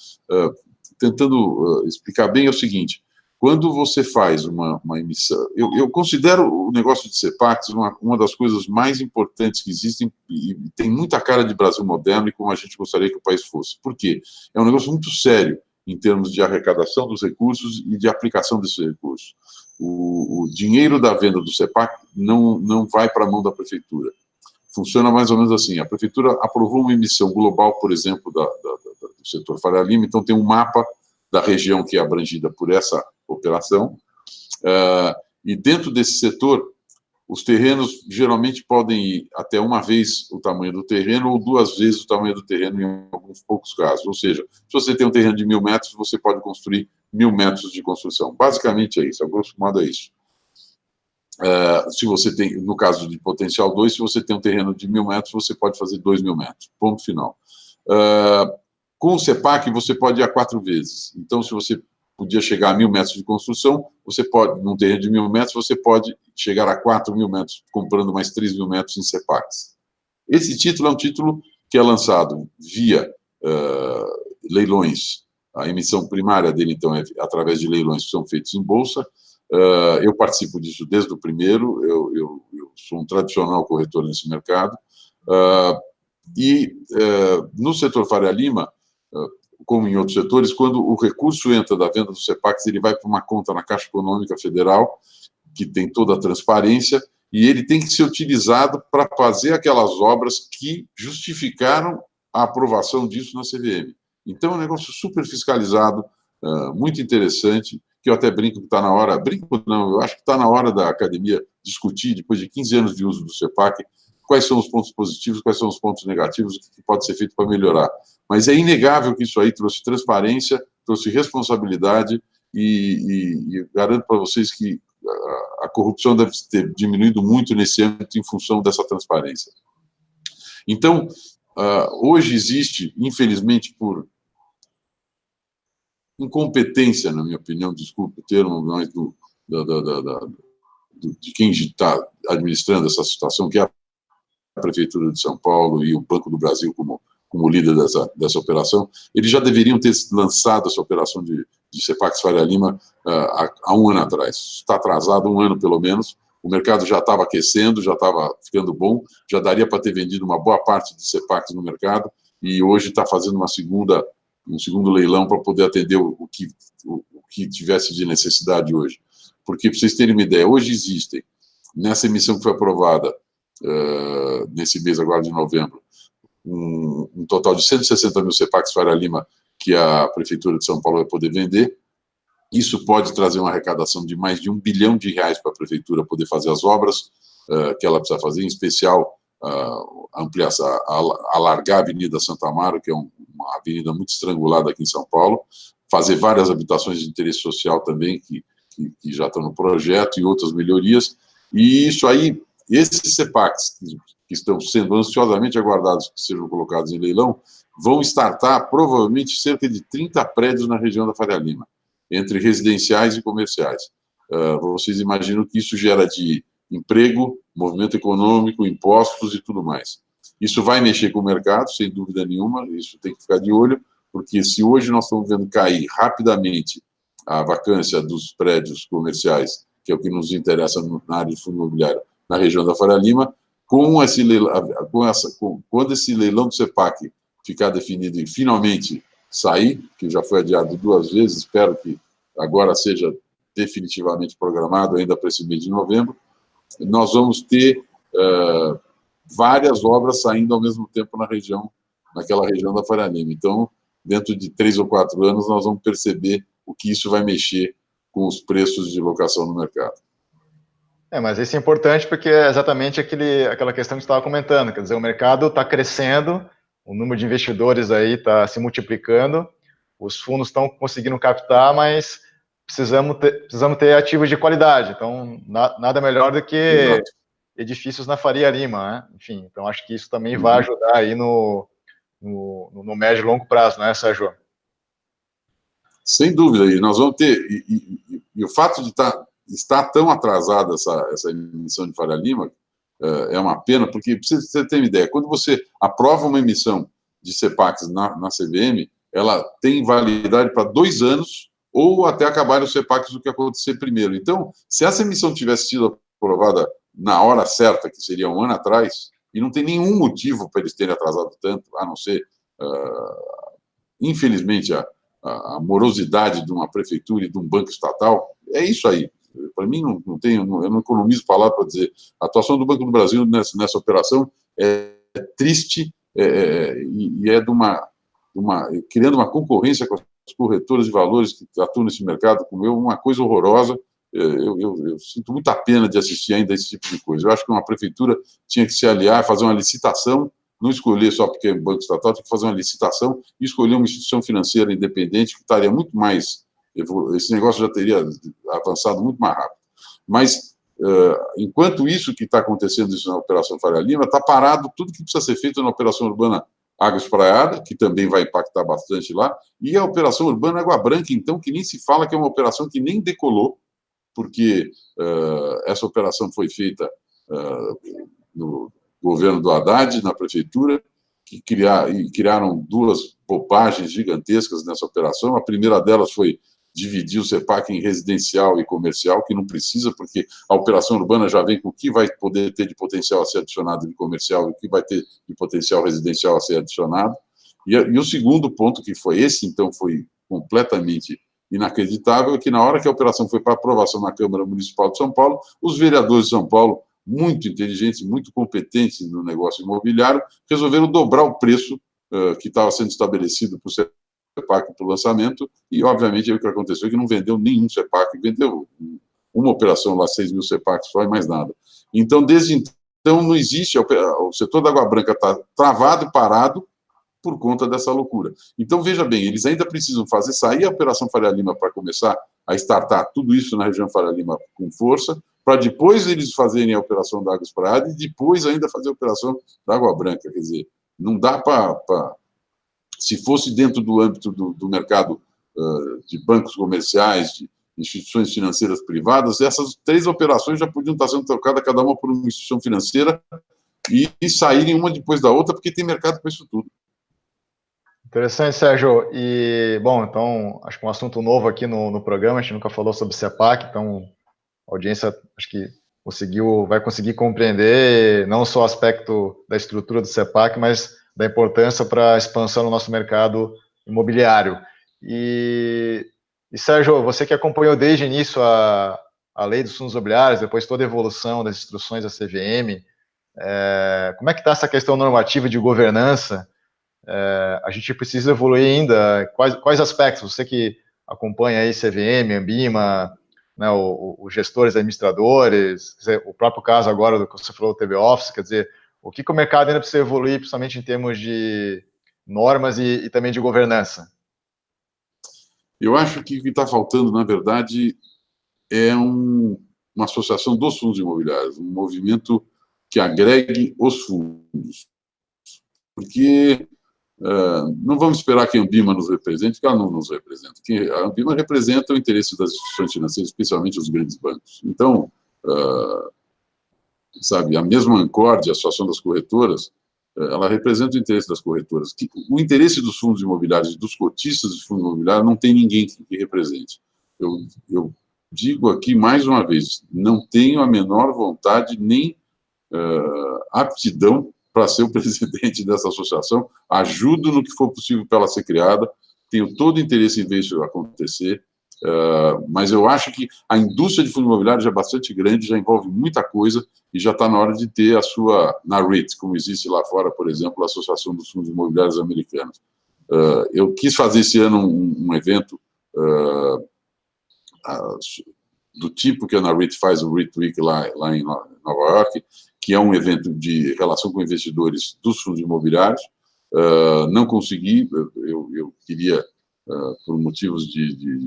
tentando explicar bem, é o seguinte: quando você faz uma emissão... Eu considero o negócio de CEPACs uma das coisas mais importantes que existem, e tem muita cara de Brasil moderno e como a gente gostaria que o país fosse. Por quê? É um negócio muito sério em termos de arrecadação dos recursos e de aplicação desses recursos. O dinheiro da venda do CEPAC não vai para a mão da prefeitura. Funciona mais ou menos assim: a prefeitura aprovou uma emissão global, por exemplo, do setor Faria Lima, então tem um mapa da região que é abrangida por essa operação, e dentro desse setor, os terrenos geralmente podem ir até uma vez o tamanho do terreno ou 2 vezes o tamanho do terreno em alguns poucos casos. Ou seja, se você tem um terreno de 1.000 metros, você pode construir 1.000 metros de construção. Basicamente é isso, a grosso modo é isso. Se você tem, no caso de potencial 2, se você tem um terreno de 1.000 metros, você pode fazer 2.000 metros, ponto final. Com o CEPAC, você pode ir a 4 vezes. Então, se você podia chegar a 1.000 metros de construção, você pode, num terreno de 1.000 metros, você pode chegar a 4.000 metros, comprando mais 3.000 metros em CEPACs. Esse título é um título que é lançado via leilões. A emissão primária dele, então, é através de leilões que são feitos em bolsa. Eu participo disso desde o primeiro, eu sou um tradicional corretor nesse mercado. No setor Faria Lima, como em outros setores, quando o recurso entra da venda do CEPACs, ele vai para uma conta na Caixa Econômica Federal, que tem toda a transparência, e ele tem que ser utilizado para fazer aquelas obras que justificaram a aprovação disso na CVM. Então, é um negócio super fiscalizado, muito interessante, que eu até brinco que está na hora... Brinco não, eu acho que está na hora da academia discutir, depois de 15 anos de uso do CEPAC, quais são os pontos positivos, quais são os pontos negativos, o que pode ser feito para melhorar. Mas é inegável que isso aí trouxe transparência, trouxe responsabilidade, e garanto para vocês que a corrupção deve ter diminuído muito nesse âmbito em função dessa transparência. Então, hoje existe, infelizmente, por incompetência, na minha opinião, desculpe o termo, mas de quem está administrando essa situação, que é a Prefeitura de São Paulo e o Banco do Brasil como líder dessa operação, eles já deveriam ter lançado essa operação de CEPACs Faria Lima há 1 ano atrás. Está atrasado 1 ano, pelo menos. O mercado já estava aquecendo, já estava ficando bom, já daria para ter vendido uma boa parte de CEPACs no mercado, e hoje está fazendo um segundo leilão para poder atender o que tivesse de necessidade hoje. Porque, para vocês terem uma ideia, hoje existem, nessa emissão que foi aprovada nesse mês agora de novembro, um total de 160 mil CEPACs Faria Lima que a Prefeitura de São Paulo vai poder vender. Isso pode trazer uma arrecadação de mais de R$1 bilhão para a Prefeitura poder fazer as obras que ela precisa fazer, em especial alargar a Avenida Santa Amaro, que é uma avenida muito estrangulada aqui em São Paulo, fazer várias habitações de interesse social também, que já estão no projeto, e outras melhorias. E isso aí, esses CEPACs que estão sendo ansiosamente aguardados que sejam colocados em leilão, vão startar provavelmente cerca de 30 prédios na região da Faria Lima, entre residenciais e comerciais. Vocês imaginam que isso gera de emprego, movimento econômico, impostos e tudo mais. Isso vai mexer com o mercado, sem dúvida nenhuma, isso tem que ficar de olho, porque se hoje nós estamos vendo cair rapidamente a vacância dos prédios comerciais, que é o que nos interessa na área de fundo imobiliário, na região da Faria Lima, quando esse leilão do CEPAC ficar definido e finalmente sair, que já foi adiado 2 vezes, espero que agora seja definitivamente programado ainda para esse mês de novembro, nós vamos ter várias obras saindo ao mesmo tempo na região naquela região da Faria Lima. Então, dentro de 3 ou 4 anos, nós vamos perceber o que isso vai mexer com os preços de locação no mercado. Mas isso é importante porque é exatamente aquela questão que você estava comentando, quer dizer, o mercado está crescendo, o número de investidores aí está se multiplicando, os fundos estão conseguindo captar, mas precisamos ter ativos de qualidade, então nada melhor do que Exato. edifícios na Faria Lima, né? Enfim, então acho que isso também vai ajudar aí no médio e longo prazo, né, Sérgio? Sem dúvida, e nós vamos ter, e o fato de estar tão atrasada essa emissão de Faria Lima é uma pena, porque, para você ter uma ideia, quando você aprova uma emissão de CEPACs na CVM, ela tem validade para 2 anos, ou até acabar os CEPACs do que acontecer primeiro. Então, se essa emissão tivesse sido aprovada na hora certa, que seria 1 ano atrás, e não tem nenhum motivo para eles terem atrasado tanto, a não ser, infelizmente, a morosidade de uma prefeitura e de um banco estatal, é isso aí. Para mim, eu não economizo palavra para dizer. A atuação do Banco do Brasil nessa operação é triste e é criando uma concorrência com as corretoras de valores que atuam nesse mercado, como uma coisa horrorosa. Eu sinto muita pena de assistir ainda a esse tipo de coisa. Eu acho que uma prefeitura tinha que se aliar, fazer uma licitação, não escolher só porque é banco estatal, tem que fazer uma licitação e escolher uma instituição financeira independente que estaria muito mais... Esse negócio já teria avançado muito mais rápido. Mas, enquanto isso que está acontecendo isso na Operação Faria Lima, está parado tudo que precisa ser feito na Operação Urbana Água Espraiada, que também vai impactar bastante lá, e a Operação Urbana Água Branca, então, que nem se fala, que é uma operação que nem decolou, porque essa operação foi feita no governo do Haddad, na prefeitura, que criaram 2 bobagens gigantescas nessa operação. A primeira delas foi dividir o CEPAC em residencial e comercial, que não precisa, porque a operação urbana já vem com o que vai poder ter de potencial a ser adicionado de comercial e o que vai ter de potencial residencial a ser adicionado. E o segundo ponto, que foi esse, então, foi completamente inacreditável, é que na hora que a operação foi para aprovação na Câmara Municipal de São Paulo, os vereadores de São Paulo, muito inteligentes, muito competentes no negócio imobiliário, resolveram dobrar o preço que estava sendo estabelecido para o CEPAC para o lançamento, e, obviamente, aí o que aconteceu é que não vendeu nenhum CEPAC, vendeu uma operação lá, 6 mil CEPACs só e mais nada. Então, desde então, não existe, o setor da Água Branca está travado e parado por conta dessa loucura. Então, veja bem, eles ainda precisam fazer sair a Operação Faria Lima para começar a startar tudo isso na região Faria Lima com força, para depois eles fazerem a Operação da Água Espraiada e depois ainda fazer a Operação da Água Branca. Quer dizer, não dá para... Se fosse dentro do âmbito do mercado de bancos comerciais, de instituições financeiras privadas, essas 3 operações já podiam estar sendo trocadas cada uma por uma instituição financeira e saírem uma depois da outra, porque tem mercado para isso tudo. Interessante, Sérgio. E, bom, então, acho que um assunto novo aqui no programa, a gente nunca falou sobre CEPAC, então a audiência acho que vai conseguir compreender não só o aspecto da estrutura do CEPAC, mas da importância para a expansão no nosso mercado imobiliário. E Sérgio, você que acompanhou desde o início a lei dos fundos imobiliários, depois toda a evolução das instruções da CVM, como é que está essa questão normativa de governança? A gente precisa evoluir ainda. Quais aspectos? Você que acompanha aí CVM, Ambima, né, os gestores, administradores, quer dizer, o próprio caso agora do que você falou do TV Office, quer dizer, o que o mercado ainda precisa evoluir, principalmente em termos de normas e também de governança? Eu acho que o que está faltando, na verdade, é uma associação dos fundos imobiliários, um movimento que agregue os fundos. Porque não vamos esperar que a Ambima nos represente, porque ela não nos representa. A Ambima representa o interesse das instituições financeiras, especialmente os grandes bancos. Então, sabe, a mesma Ancord, a Associação das Corretoras, ela representa o interesse das corretoras. O interesse dos fundos imobiliários, dos cotistas de fundos imobiliários, não tem ninguém que represente. Eu digo aqui mais uma vez, não tenho a menor vontade nem aptidão para ser o presidente dessa associação, ajudo no que for possível para ela ser criada, tenho todo o interesse em ver isso acontecer, Mas eu acho que a indústria de fundos imobiliários já é bastante grande, já envolve muita coisa e já está na hora de ter a sua, na REIT, como existe lá fora, por exemplo, a Associação dos Fundos Imobiliários Americanos. Eu quis fazer esse ano um evento do tipo que a NAREIT faz, o REIT Week lá em Nova York, que é um evento de relação com investidores dos fundos imobiliários. Não consegui, eu queria, por motivos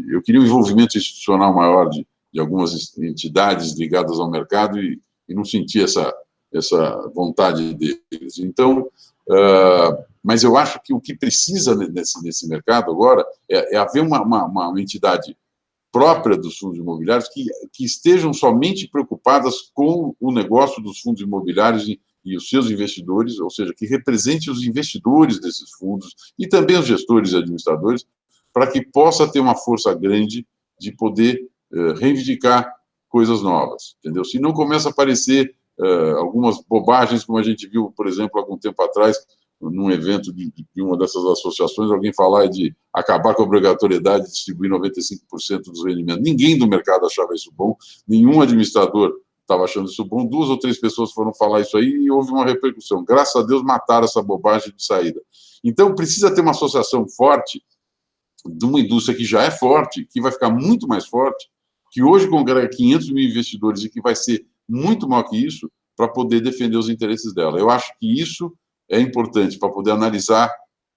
eu queria um envolvimento institucional maior de algumas entidades ligadas ao mercado e não senti essa vontade deles. Então, mas eu acho que o que precisa nesse mercado agora é haver uma entidade própria dos fundos imobiliários que estejam somente preocupadas com o negócio dos fundos imobiliários e os seus investidores, ou seja, que represente os investidores desses fundos e também os gestores e administradores, para que possa ter uma força grande de poder reivindicar coisas novas, entendeu? Se não começa a aparecer algumas bobagens, como a gente viu, por exemplo, algum tempo atrás, num evento de uma dessas associações, alguém falar de acabar com a obrigatoriedade de distribuir 95% dos rendimentos. Ninguém do mercado achava isso bom, nenhum administrador estava achando isso bom, 2 ou 3 pessoas foram falar isso aí e houve uma repercussão. Graças a Deus mataram essa bobagem de saída. Então, precisa ter uma associação forte de uma indústria que já é forte, que vai ficar muito mais forte, que hoje congrega 500 mil investidores e que vai ser muito maior que isso, para poder defender os interesses dela. Eu acho que isso é importante para poder analisar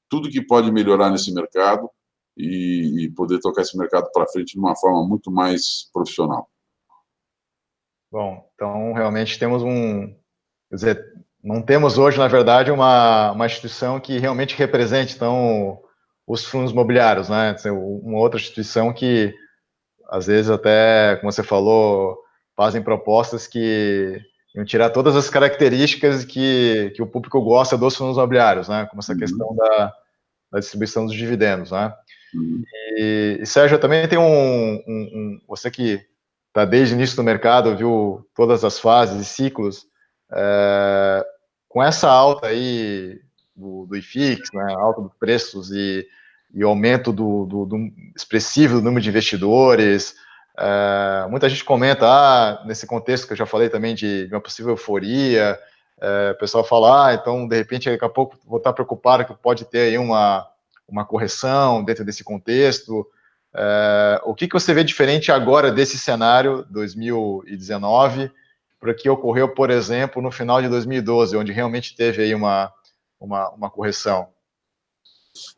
tudo que pode melhorar nesse mercado e poder tocar esse mercado para frente de uma forma muito mais profissional. Bom, então realmente temos quer dizer, não temos hoje, na verdade, uma instituição que realmente represente, então, os fundos imobiliários, né? Uma outra instituição que, às vezes, até, como você falou, fazem propostas que iam tirar todas as características que o público gosta dos fundos imobiliários, né? Como essa questão da distribuição dos dividendos, né? E Sérgio, também tem você que está desde o início do mercado, viu todas as fases e ciclos, com essa alta aí do IFIX, né, alta dos preços e aumento do expressivo do número de investidores, muita gente comenta, nesse contexto que eu já falei também de uma possível euforia, o pessoal fala, então, de repente, daqui a pouco vou estar preocupado que pode ter aí uma correção dentro desse contexto. O que você vê diferente agora desse cenário 2019 para o que ocorreu, por exemplo, no final de 2012, onde realmente teve aí uma correção?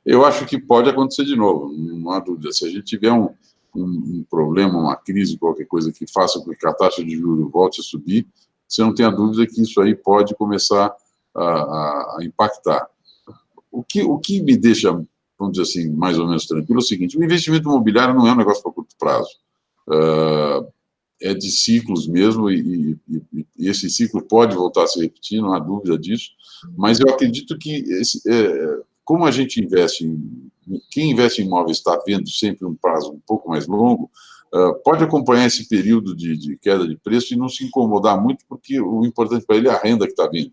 Eu acho que pode acontecer de novo, não há dúvida. Se a gente tiver um problema, uma crise, qualquer coisa que faça com que a taxa de juros volte a subir, você não tem a dúvida que isso aí pode começar a impactar. O que me deixa, vamos dizer assim, mais ou menos tranquilo é o seguinte: o investimento imobiliário não é um negócio para curto prazo. É de ciclos mesmo, e esse ciclo pode voltar a se repetir, não há dúvida disso, mas eu acredito que, como a gente quem investe em imóveis está vendo sempre um prazo um pouco mais longo, pode acompanhar esse período de queda de preço e não se incomodar muito, porque o importante para ele é a renda que está vindo.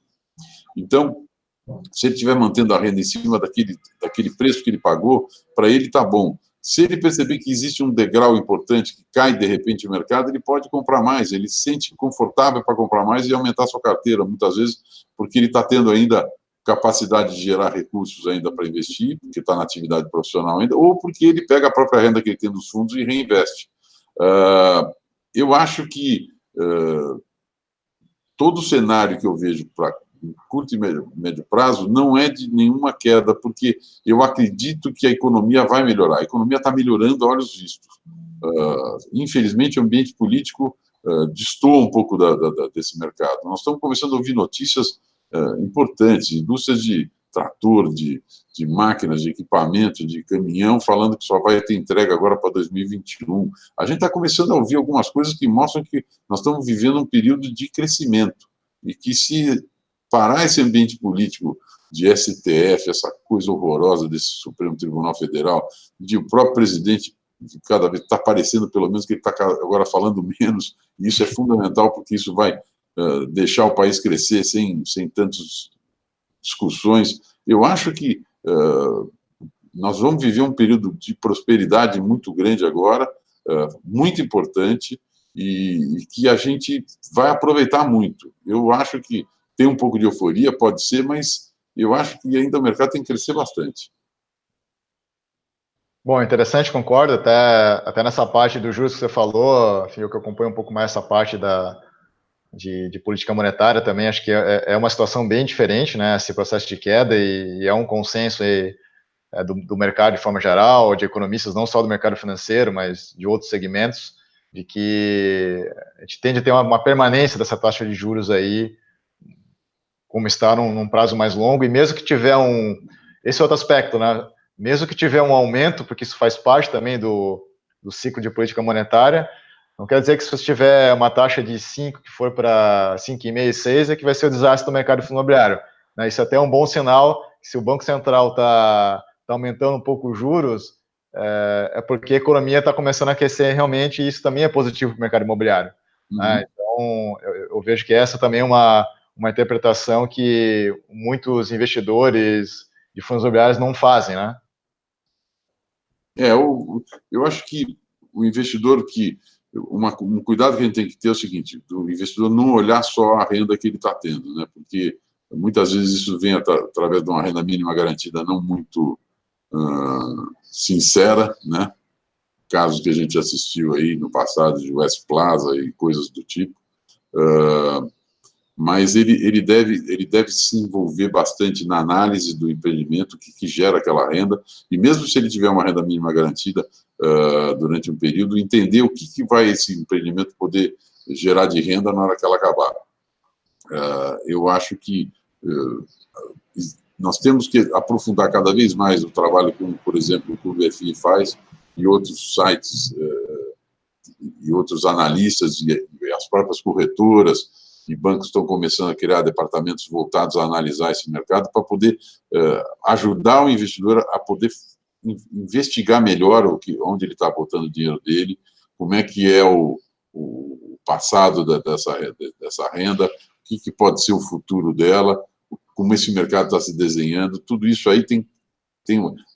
Então, se ele estiver mantendo a renda em cima daquele preço que ele pagou, para ele está bom. Se ele perceber que existe um degrau importante que cai de repente o mercado, ele pode comprar mais, ele se sente confortável para comprar mais e aumentar sua carteira, muitas vezes porque ele está tendo ainda capacidade de gerar recursos ainda para investir, porque está na atividade profissional ainda, ou porque ele pega a própria renda que ele tem dos fundos e reinveste. Eu acho que todo o cenário que eu vejo para curto e médio prazo não é de nenhuma queda, porque eu acredito que a economia vai melhorar. A economia está melhorando a olhos vistos. Infelizmente, o ambiente político destoa um pouco desse mercado. Nós estamos começando a ouvir notícias importantes, indústrias de trator, de máquinas, de equipamento, de caminhão, falando que só vai ter entrega agora para 2021. A gente está começando a ouvir algumas coisas que mostram que nós estamos vivendo um período de crescimento e que, se parar esse ambiente político de STF, essa coisa horrorosa desse Supremo Tribunal Federal, de o próprio presidente cada vez está parecendo, pelo menos, que ele está agora falando menos, e isso é fundamental, porque isso vai deixar o país crescer sem tantas discussões. Eu acho que nós vamos viver um período de prosperidade muito grande agora, muito importante e que a gente vai aproveitar muito. Eu acho que tem um pouco de euforia, pode ser, mas eu acho que ainda o mercado tem que crescer bastante. Bom, interessante, concordo. Até nessa parte dos juros que você falou, enfim, eu que acompanho um pouco mais essa parte de política monetária também, acho que é uma situação bem diferente, né? Esse processo de queda, e é um consenso aí, do mercado de forma geral, de economistas, não só do mercado financeiro, mas de outros segmentos, de que a gente tende a ter uma permanência dessa taxa de juros aí, como está num prazo mais longo, e mesmo que tiver esse é outro aspecto, né? Mesmo que tiver um aumento, porque isso faz parte também do ciclo de política monetária, não quer dizer que se você tiver uma taxa de 5 que for para 5,5, 6, é que vai ser o desastre do mercado imobiliário. Né? Isso até é um bom sinal, se o Banco Central está aumentando um pouco os juros, é porque a economia está começando a aquecer realmente, e isso também é positivo para o mercado imobiliário. Uhum. Né? Então, eu vejo que essa também é uma interpretação que muitos investidores de fundos imobiliários não fazem, né? Eu acho que o investidor um cuidado que a gente tem que ter é o seguinte, o investidor não olhar só a renda que ele está tendo, né? Porque muitas vezes isso vem através de uma renda mínima garantida não muito sincera, né? Casos que a gente assistiu aí no passado de West Plaza e coisas do tipo. Mas ele deve se envolver bastante na análise do empreendimento que gera aquela renda, e mesmo se ele tiver uma renda mínima garantida durante um período, entender o que vai esse empreendimento poder gerar de renda na hora que ela acabar. Eu acho que nós temos que aprofundar cada vez mais o trabalho como, por exemplo, o Clube FI faz, e outros sites e outros analistas e as próprias corretoras e bancos estão começando a criar departamentos voltados a analisar esse mercado para poder ajudar o investidor a poder investigar melhor onde ele está botando o dinheiro dele, como é que é o passado dessa renda, o que pode ser o futuro dela, como esse mercado está se desenhando. Tudo isso aí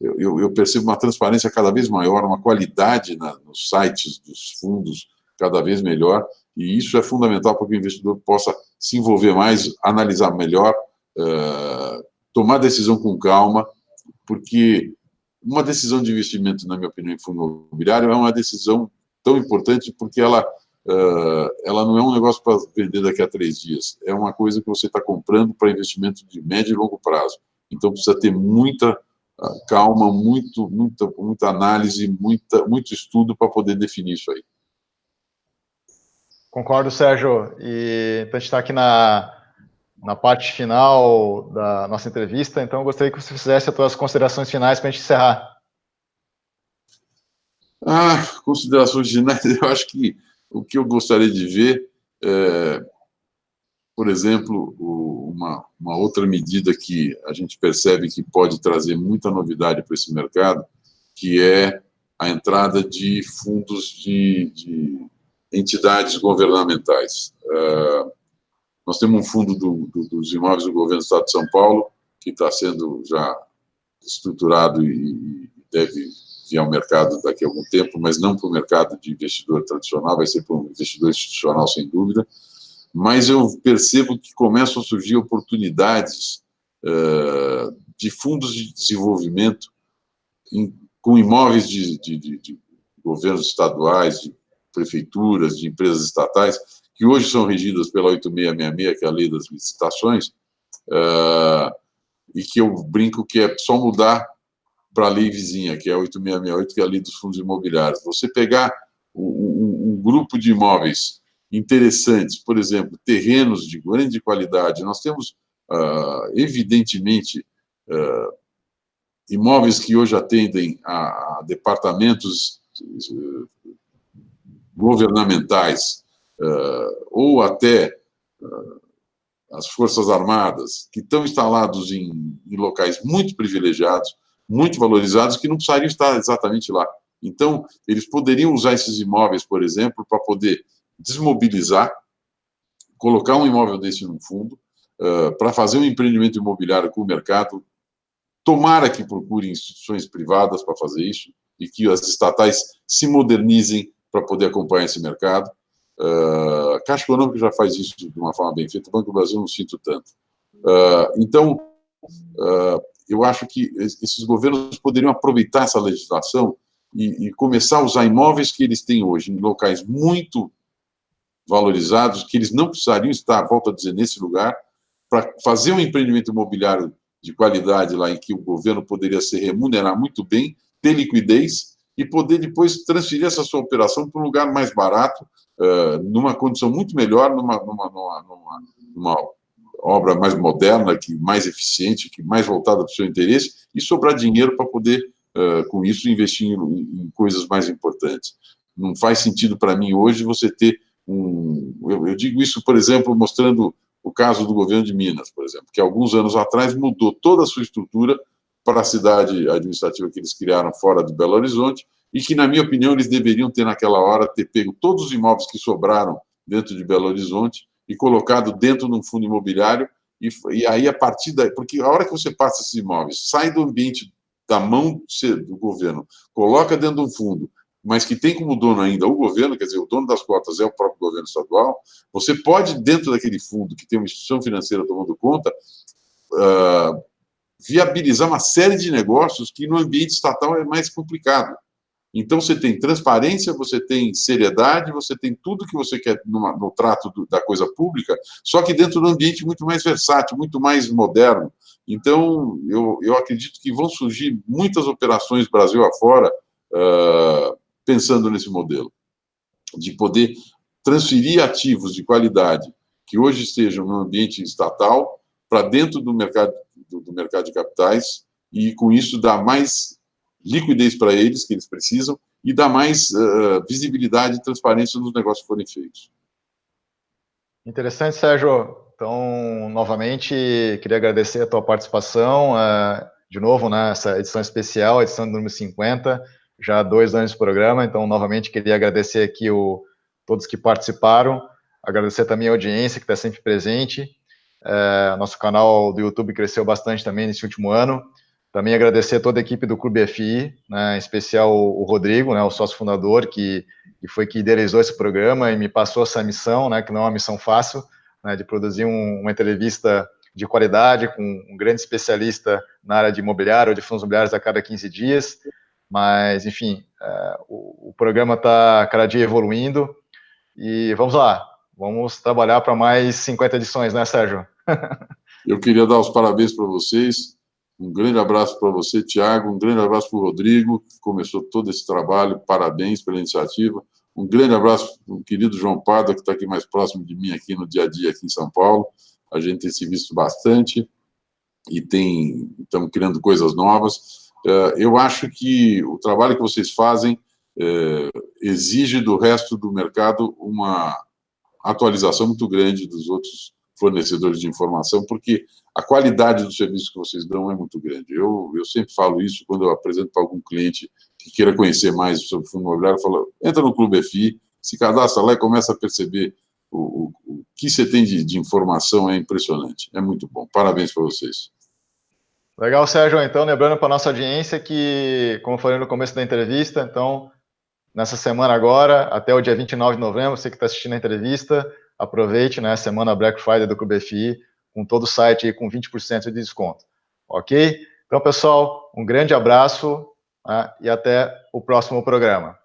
eu percebo uma transparência cada vez maior, uma qualidade nos sites dos fundos cada vez melhor, e isso é fundamental para que o investidor possa se envolver mais, analisar melhor, tomar decisão com calma, porque uma decisão de investimento, na minha opinião, em fundo imobiliário é uma decisão tão importante porque ela não é um negócio para vender daqui a 3 dias, é uma coisa que você está comprando para investimento de médio e longo prazo. Então, precisa ter muita calma, muita análise, muito estudo para poder definir isso aí. Concordo, Sérgio. E então a gente está aqui na parte final da nossa entrevista, então eu gostaria que você fizesse as suas considerações finais para a gente encerrar. Considerações finais, eu acho que o que eu gostaria de ver por exemplo, uma outra medida que a gente percebe que pode trazer muita novidade para esse mercado, que é a entrada de fundos de entidades governamentais. Nós temos um fundo dos imóveis do governo do Estado de São Paulo, que está sendo já estruturado e deve vir ao mercado daqui a algum tempo, mas não para o mercado de investidor tradicional, vai ser para um investidor institucional, sem dúvida. Mas eu percebo que começam a surgir oportunidades de fundos de desenvolvimento com imóveis de governos estaduais, de prefeituras, de empresas estatais, que hoje são regidas pela 8666, que é a lei das licitações, e que eu brinco que é só mudar para a lei vizinha, que é a 8668, que é a lei dos fundos imobiliários. Você pegar um grupo de imóveis interessantes, por exemplo, terrenos de grande qualidade. Nós temos, evidentemente, imóveis que hoje atendem a departamentos governamentais ou até as Forças Armadas, que estão instalados em locais muito privilegiados, muito valorizados, que não precisariam estar exatamente lá. Então, eles poderiam usar esses imóveis, por exemplo, para poder desmobilizar, colocar um imóvel desse num fundo, para fazer um empreendimento imobiliário com o mercado. Tomara que procure instituições privadas para fazer isso e que as estatais se modernizem para poder acompanhar esse mercado. A Caixa Econômica já faz isso de uma forma bem feita, o Banco do Brasil não sinto tanto. Então, eu acho que esses governos poderiam aproveitar essa legislação e começar a usar imóveis que eles têm hoje em locais muito valorizados, que eles não precisariam estar, volto a dizer, nesse lugar, para fazer um empreendimento imobiliário de qualidade lá, em que o governo poderia se remunerar muito bem, ter liquidez e poder depois transferir essa sua operação para um lugar mais barato, numa condição muito melhor, numa obra mais moderna, mais eficiente, mais voltada para o seu interesse, e sobrar dinheiro para poder, com isso, investir em coisas mais importantes. Não faz sentido para mim hoje você ter eu digo isso, por exemplo, mostrando o caso do governo de Minas, por exemplo, que alguns anos atrás mudou toda a sua estrutura para a cidade administrativa que eles criaram fora de Belo Horizonte, e que, na minha opinião, eles deveriam ter, naquela hora, ter pego todos os imóveis que sobraram dentro de Belo Horizonte e colocado dentro de um fundo imobiliário, e aí, a partir daí, porque a hora que você passa esses imóveis, sai do ambiente da mão do governo, coloca dentro de um fundo, mas que tem como dono ainda o governo, quer dizer, o dono das cotas é o próprio governo estadual, você pode, dentro daquele fundo que tem uma instituição financeira tomando conta, viabilizar uma série de negócios que no ambiente estatal é mais complicado. Então, você tem transparência, você tem seriedade, você tem tudo que você quer no trato da coisa pública, só que dentro de um ambiente muito mais versátil, muito mais moderno. Então, eu acredito que vão surgir muitas operações Brasil afora, pensando nesse modelo, de poder transferir ativos de qualidade que hoje estejam no ambiente estatal para dentro do mercado de capitais e, com isso, dar mais liquidez para eles, que eles precisam, e dar mais visibilidade e transparência nos negócios que forem feitos. Interessante, Sérgio. Então, novamente, queria agradecer a tua participação, de novo, nessa edição especial, edição número 50, já há 2 anos de programa, então, novamente, queria agradecer aqui todos que participaram, agradecer também a audiência que está sempre presente, nosso canal do YouTube cresceu bastante também nesse último ano, também agradecer a toda a equipe do Clube FI, em especial o Rodrigo, o sócio fundador, que foi que idealizou esse programa e me passou essa missão, que não é uma missão fácil, de produzir uma entrevista de qualidade com um grande especialista na área de imobiliário ou de fundos imobiliários a cada 15 dias, mas, enfim, o programa está cada dia evoluindo e vamos lá, vamos trabalhar para mais 50 edições, né, Sérgio? Eu queria dar os parabéns para vocês, um grande abraço para você, Tiago, um grande abraço para o Rodrigo, que começou todo esse trabalho, parabéns pela iniciativa, um grande abraço para o querido João Pada, que está aqui mais próximo de mim aqui no dia a dia aqui em São Paulo, a gente tem se visto bastante e estamos criando coisas novas. Eu acho que o trabalho que vocês fazem exige do resto do mercado uma atualização muito grande dos outros fornecedores de informação, porque a qualidade do serviço que vocês dão é muito grande. Eu sempre falo isso quando eu apresento para algum cliente que queira conhecer mais sobre o fundo imobiliário, eu falo, entra no Clube FI, se cadastra lá e começa a perceber o que você tem de informação, é impressionante, é muito bom. Parabéns para vocês. Legal, Sérgio. Então, lembrando para a nossa audiência que, como eu falei no começo da entrevista, então, nessa semana agora, até o dia 29 de novembro, você que está assistindo a entrevista, aproveite, a semana Black Friday do Clube FI, com todo o site aí, com 20% de desconto. Ok? Então, pessoal, um grande abraço e até o próximo programa.